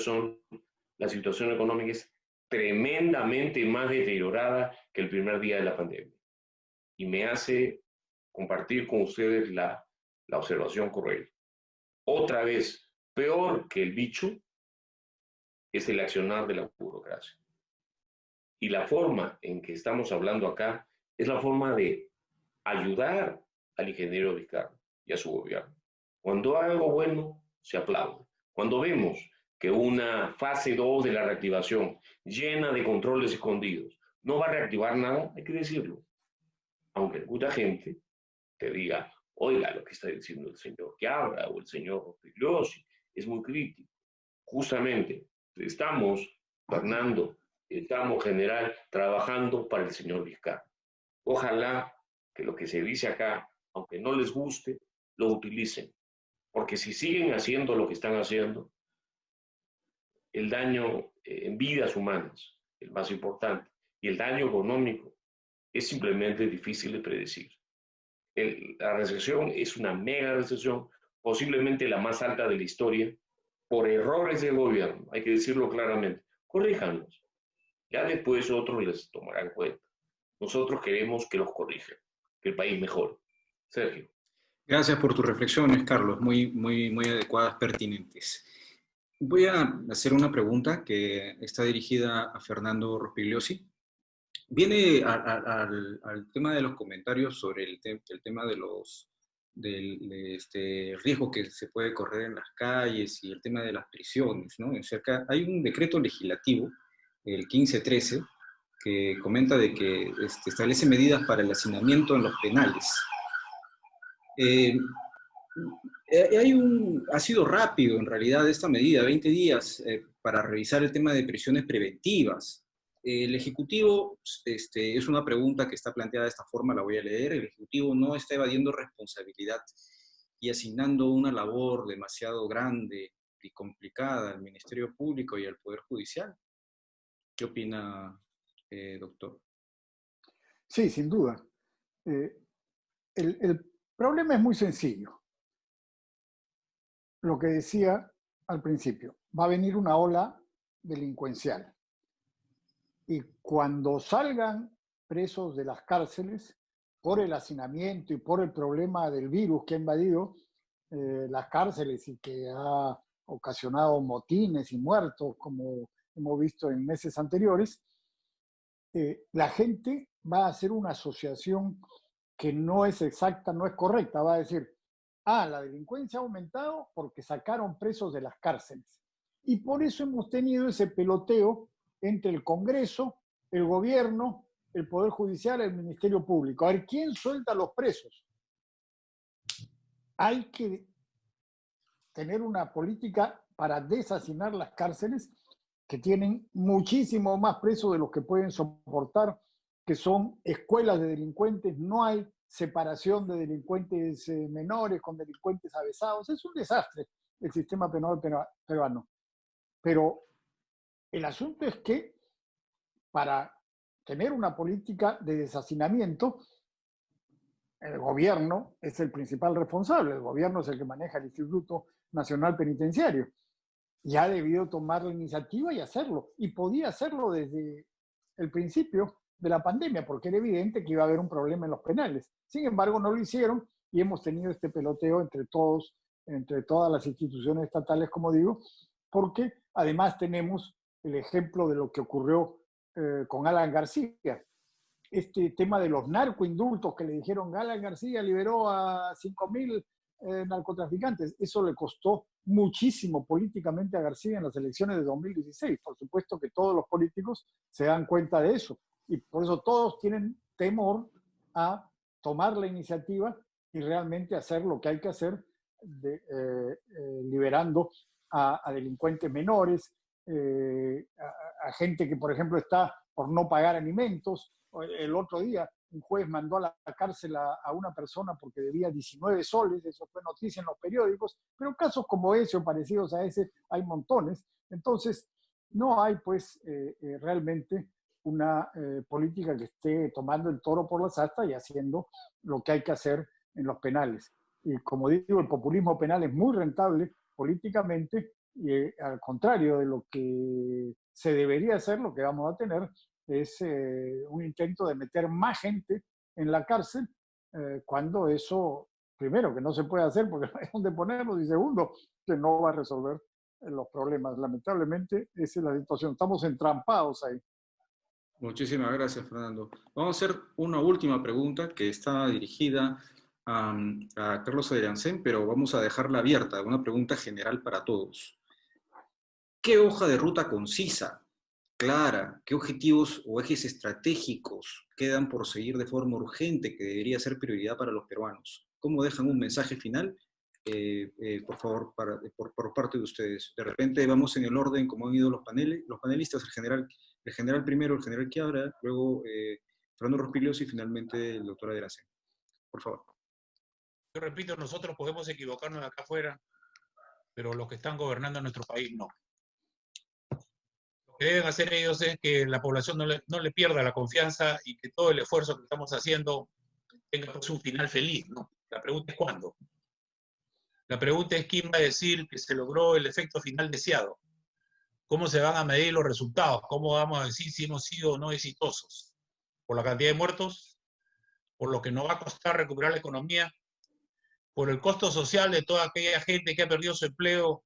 económica es tremendamente más deteriorada que el primer día de la pandemia. Y me hace compartir con ustedes la observación correcta. Otra vez, peor que el bicho es el accionar de la burocracia. Y la forma en que estamos hablando acá es la forma de ayudar al ingeniero Vizcarra y a su gobierno. Cuando hay algo bueno, se aplaude. Cuando vemos que una fase 2 de la reactivación llena de controles escondidos no va a reactivar nada, hay que decirlo. Aunque mucha gente te diga, oiga, lo que está diciendo el señor Quiabra o el señor Figliosi es muy crítico. Justamente, estamos, Fernando, estamos general trabajando para el señor Vizcarra. Ojalá que lo que se dice acá, aunque no les guste, lo utilicen. Porque si siguen haciendo lo que están haciendo, el daño en vidas humanas, el más importante, y el daño económico, es simplemente difícil de predecir. La recesión es una mega recesión, posiblemente la más alta de la historia, por errores del gobierno, hay que decirlo claramente. Corríjanlos. Ya después otros les tomarán cuenta. Nosotros queremos que los corrijan, que el país mejore. Sergio. Gracias por tus reflexiones, Carlos, muy adecuadas, pertinentes. Voy a hacer una pregunta que está dirigida a Fernando Rospigliosi. Viene al tema de los comentarios sobre el tema de del riesgo que se puede correr en las calles y el tema de las prisiones, ¿no? Hay un decreto legislativo, el 1513, que comenta de que establece medidas para el hacinamiento en los penales. Ha sido rápido, en realidad, esta medida, 20 días para revisar el tema de prisiones preventivas. El Ejecutivo, es una pregunta que está planteada de esta forma, la voy a leer. El Ejecutivo no está evadiendo responsabilidad y asignando una labor demasiado grande y complicada al Ministerio Público y al Poder Judicial. ¿Qué opina, doctor? Sí, sin duda. El problema es muy sencillo. Lo que decía al principio, va a venir una ola delincuencial. Y cuando salgan presos de las cárceles, por el hacinamiento y por el problema del virus que ha invadido las cárceles y que ha ocasionado motines y muertos, como hemos visto en meses anteriores, la gente va a hacer una asociación que no es exacta, no es correcta. Va a decir, la delincuencia ha aumentado porque sacaron presos de las cárceles. Y por eso hemos tenido ese peloteo entre el Congreso, el gobierno, el Poder Judicial, el Ministerio Público. A ver, ¿quién suelta a los presos? Hay que tener una política para deshacinar las cárceles, que tienen muchísimo más presos de los que pueden soportar, que son escuelas de delincuentes. No hay separación de delincuentes menores con delincuentes avesados. Es un desastre el sistema penal peruano. Pero el asunto es que para tener una política de deshacinamiento, el gobierno es el principal responsable. El gobierno es el que maneja el Instituto Nacional Penitenciario. Y ha debido tomar la iniciativa y hacerlo. Y podía hacerlo desde el principio de la pandemia, porque era evidente que iba a haber un problema en los penales. Sin embargo, no lo hicieron y hemos tenido este peloteo entre todas las instituciones estatales, como digo, porque además tenemos el ejemplo de lo que ocurrió con Alan García. Este tema de los narcoindultos que le dijeron, Alan García liberó a 5.000 narcotraficantes. Eso le costó muchísimo políticamente a García en las elecciones de 2016. Por supuesto que todos los políticos se dan cuenta de eso y por eso todos tienen temor a tomar la iniciativa y realmente hacer lo que hay que hacer, liberando a delincuentes menores, a gente que, por ejemplo, está por no pagar alimentos. El otro día un juez mandó a la cárcel a una persona porque debía 19 soles, eso fue noticia en los periódicos, pero casos como ese o parecidos a ese hay montones. Entonces, no hay pues realmente una política que esté tomando el toro por las astas y haciendo lo que hay que hacer en los penales. Y como digo, el populismo penal es muy rentable políticamente y al contrario de lo que se debería hacer, lo que vamos a tener es un intento de meter más gente en la cárcel, cuando eso, primero, que no se puede hacer porque no hay donde ponerlos, y segundo, que no va a resolver los problemas. Lamentablemente, esa es la situación. Estamos entrampados ahí. Muchísimas gracias, Fernando. Vamos a hacer una última pregunta que está dirigida a Carlos Adriancén, pero vamos a dejarla abierta, una pregunta general para todos. ¿Qué hoja de ruta concisa, clara, qué objetivos o ejes estratégicos quedan por seguir de forma urgente que debería ser prioridad para los peruanos? ¿Cómo dejan un mensaje final? Por favor, por parte de ustedes. De repente vamos en el orden como han ido los panelistas, el general primero, el general Quiabra, luego Fernando Rospigliosi y finalmente el doctor Adriancén. Por favor. Yo repito, nosotros podemos equivocarnos de acá afuera, pero los que están gobernando nuestro país no. Lo que deben hacer ellos es que la población no le pierda la confianza y que todo el esfuerzo que estamos haciendo tenga pues un final feliz, ¿no? La pregunta es ¿cuándo? La pregunta es quién va a decir que se logró el efecto final deseado. ¿Cómo se van a medir los resultados? ¿Cómo vamos a decir si hemos sido o no exitosos? ¿Por la cantidad de muertos? ¿Por lo que nos va a costar recuperar la economía? ¿Por el costo social de toda aquella gente que ha perdido su empleo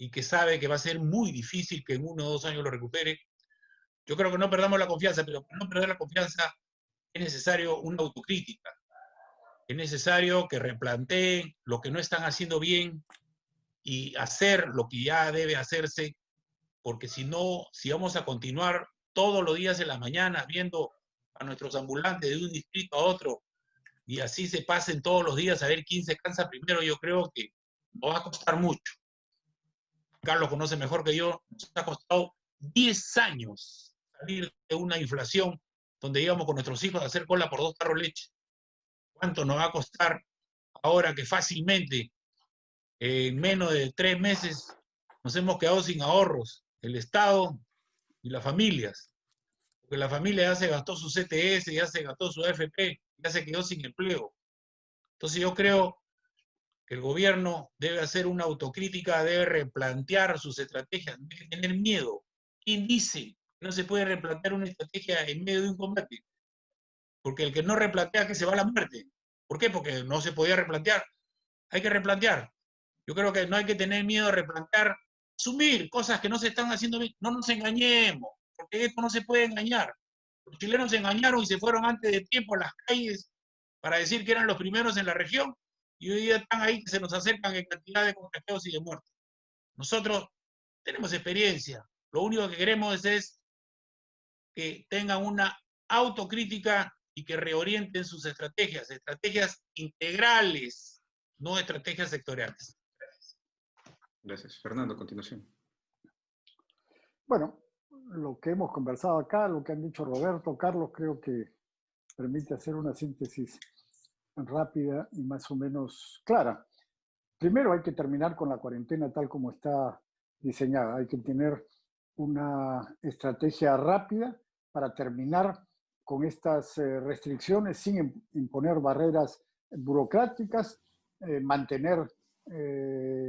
y que sabe que va a ser muy difícil que en 1 o 2 años lo recupere. Yo creo que no perdamos la confianza, pero para no perder la confianza es necesario una autocrítica. Es necesario que replanteen lo que no están haciendo bien y hacer lo que ya debe hacerse, porque si no, si vamos a continuar todos los días en la mañana viendo a nuestros ambulantes de un distrito a otro y así se pasen todos los días a ver quién se cansa primero, yo creo que nos va a costar mucho. Carlos conoce mejor que yo, nos ha costado 10 años salir de una inflación donde íbamos con nuestros hijos a hacer cola por 2 tarros de leche. ¿Cuánto nos va a costar ahora que fácilmente en menos de 3 meses nos hemos quedado sin ahorros, el Estado y las familias? Porque la familia ya se gastó su CTS, ya se gastó su AFP, ya se quedó sin empleo. Entonces yo creo que el gobierno debe hacer una autocrítica, debe replantear sus estrategias, debe tener miedo. ¿Quién dice que no se puede replantear una estrategia en medio de un combate? Porque el que no replantea que se va a la muerte. ¿Por qué? Porque no se podía replantear. Hay que replantear. Yo creo que no hay que tener miedo a replantear, asumir cosas que no se están haciendo bien. No nos engañemos, porque esto no se puede engañar. Los chilenos se engañaron y se fueron antes de tiempo a las calles para decir que eran los primeros en la región, y hoy día están ahí que se nos acercan en cantidad de contagiados y de muertos. Nosotros tenemos experiencia. Lo único que queremos es que tengan una autocrítica y que reorienten sus estrategias integrales, no estrategias sectoriales. Gracias. Fernando, a continuación. Bueno, lo que hemos conversado acá, lo que han dicho Roberto, Carlos, creo que permite hacer una síntesis rápida y más o menos clara. Primero hay que terminar con la cuarentena tal como está diseñada. Hay que tener una estrategia rápida para terminar con estas restricciones sin imponer barreras burocráticas, mantener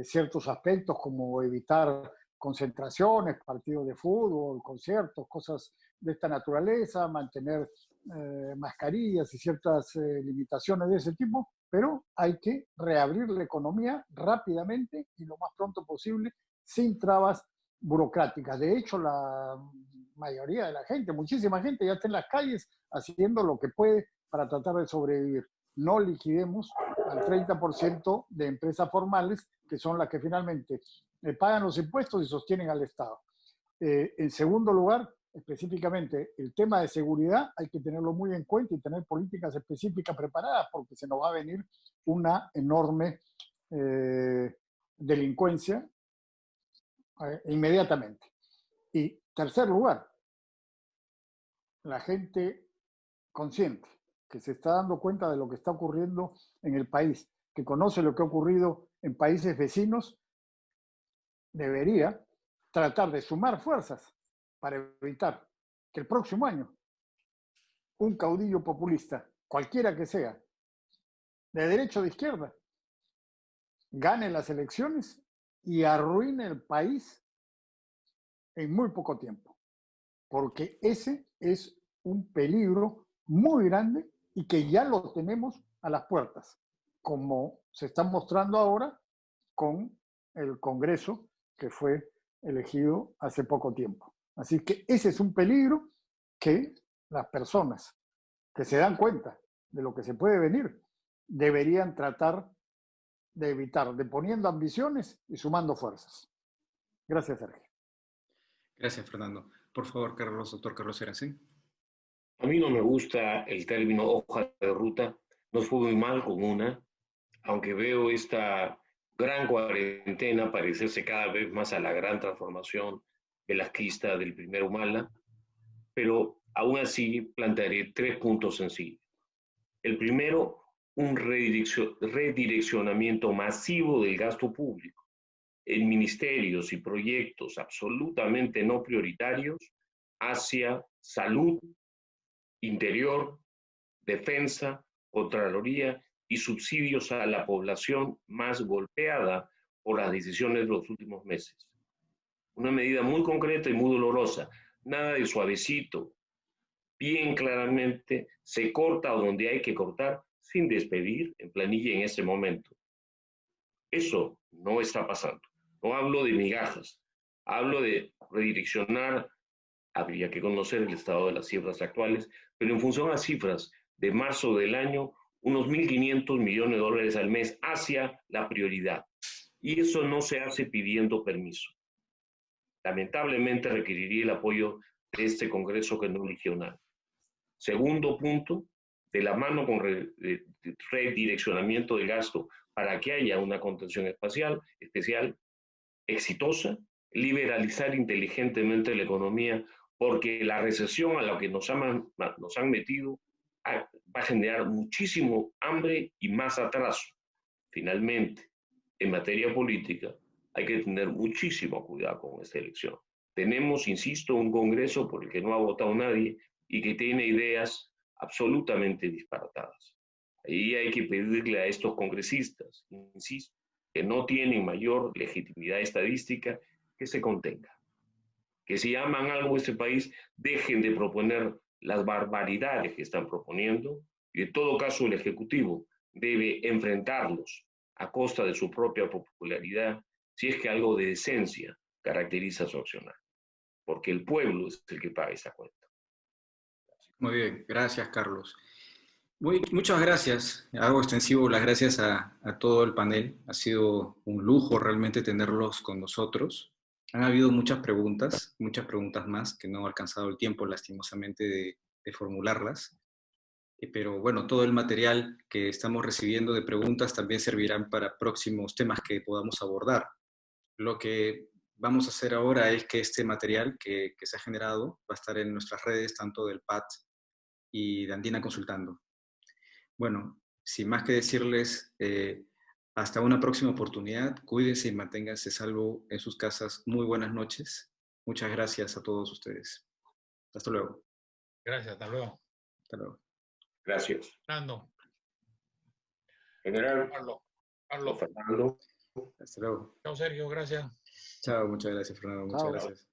ciertos aspectos como evitar concentraciones, partidos de fútbol, conciertos, cosas de esta naturaleza, mantener mascarillas y ciertas limitaciones de ese tipo, pero hay que reabrir la economía rápidamente y lo más pronto posible, sin trabas burocráticas. De hecho, la mayoría de la gente, muchísima gente ya está en las calles haciendo lo que puede para tratar de sobrevivir. No liquidemos al 30% de empresas formales, que son las que finalmente pagan los impuestos y sostienen al Estado. En segundo lugar, específicamente el tema de seguridad hay que tenerlo muy en cuenta y tener políticas específicas preparadas porque se nos va a venir una enorme delincuencia inmediatamente. Y tercer lugar, la gente consciente que se está dando cuenta de lo que está ocurriendo en el país, que conoce lo que ha ocurrido en países vecinos, debería tratar de sumar fuerzas para evitar que el próximo año un caudillo populista, cualquiera que sea, de derecha o de izquierda, gane las elecciones y arruine el país en muy poco tiempo. Porque ese es un peligro muy grande y que ya lo tenemos a las puertas, como se está mostrando ahora con el Congreso que fue elegido hace poco tiempo. Así que ese es un peligro que las personas que se dan cuenta de lo que se puede venir deberían tratar de evitar, deponiendo ambiciones y sumando fuerzas. Gracias, Sergio. Gracias, Fernando. Por favor, doctor Carlos Seracín. A mí no me gusta el término hoja de ruta. Nos fue muy mal con una, aunque veo esta gran cuarentena parecerse cada vez más a la gran transformación velasquista del primer Humala, pero aún así plantearé 3 puntos sencillos. El primero, un redireccionamiento masivo del gasto público en ministerios y proyectos absolutamente no prioritarios hacia salud, interior, defensa, Contraloría y subsidios a la población más golpeada por las decisiones de los últimos meses. Una medida muy concreta y muy dolorosa, nada de suavecito, bien claramente se corta donde hay que cortar sin despedir en planilla en ese momento. Eso no está pasando. No hablo de migajas, hablo de redireccionar. Habría que conocer el estado de las cifras actuales, pero en función a las cifras de marzo del año, unos 1.500 millones de dólares al mes hacia la prioridad. Y eso no se hace pidiendo permiso. Lamentablemente requeriría el apoyo de este Congreso que no eligió nada. Segundo punto, de la mano con redireccionamiento de gasto para que haya una contención especial exitosa, liberalizar inteligentemente la economía, porque la recesión a la que nos han metido va a generar muchísimo hambre y más atraso. Finalmente, en materia política, hay que tener muchísimo cuidado con esta elección. Tenemos, insisto, un Congreso por el que no ha votado nadie y que tiene ideas absolutamente disparatadas. Ahí hay que pedirle a estos congresistas, insisto, que no tienen mayor legitimidad estadística, que se contengan. Que si aman algo a este país, dejen de proponer las barbaridades que están proponiendo y en todo caso el Ejecutivo debe enfrentarlos a costa de su propia popularidad si es que algo de decencia caracteriza su accionar. Porque el pueblo es el que paga esa cuenta. Muy bien, gracias, Carlos. Muchas gracias. Hago extensivo las gracias a todo el panel. Ha sido un lujo realmente tenerlos con nosotros. Han habido muchas preguntas más que no he alcanzado el tiempo, lastimosamente, de formularlas. Pero bueno, todo el material que estamos recibiendo de preguntas también servirán para próximos temas que podamos abordar. Lo que vamos a hacer ahora es que este material que se ha generado va a estar en nuestras redes, tanto del PAT y de Andina Consultando. Bueno, sin más que decirles, hasta una próxima oportunidad. Cuídense y manténganse salvo en sus casas. Muy buenas noches. Muchas gracias a todos ustedes. Hasta luego. Gracias, hasta luego. Hasta luego. Gracias. Fernando. General. Carlos. Fernando. Hasta luego. Chao, Sergio, gracias. Chao, muchas gracias, Fernando. Muchas Chao. gracias.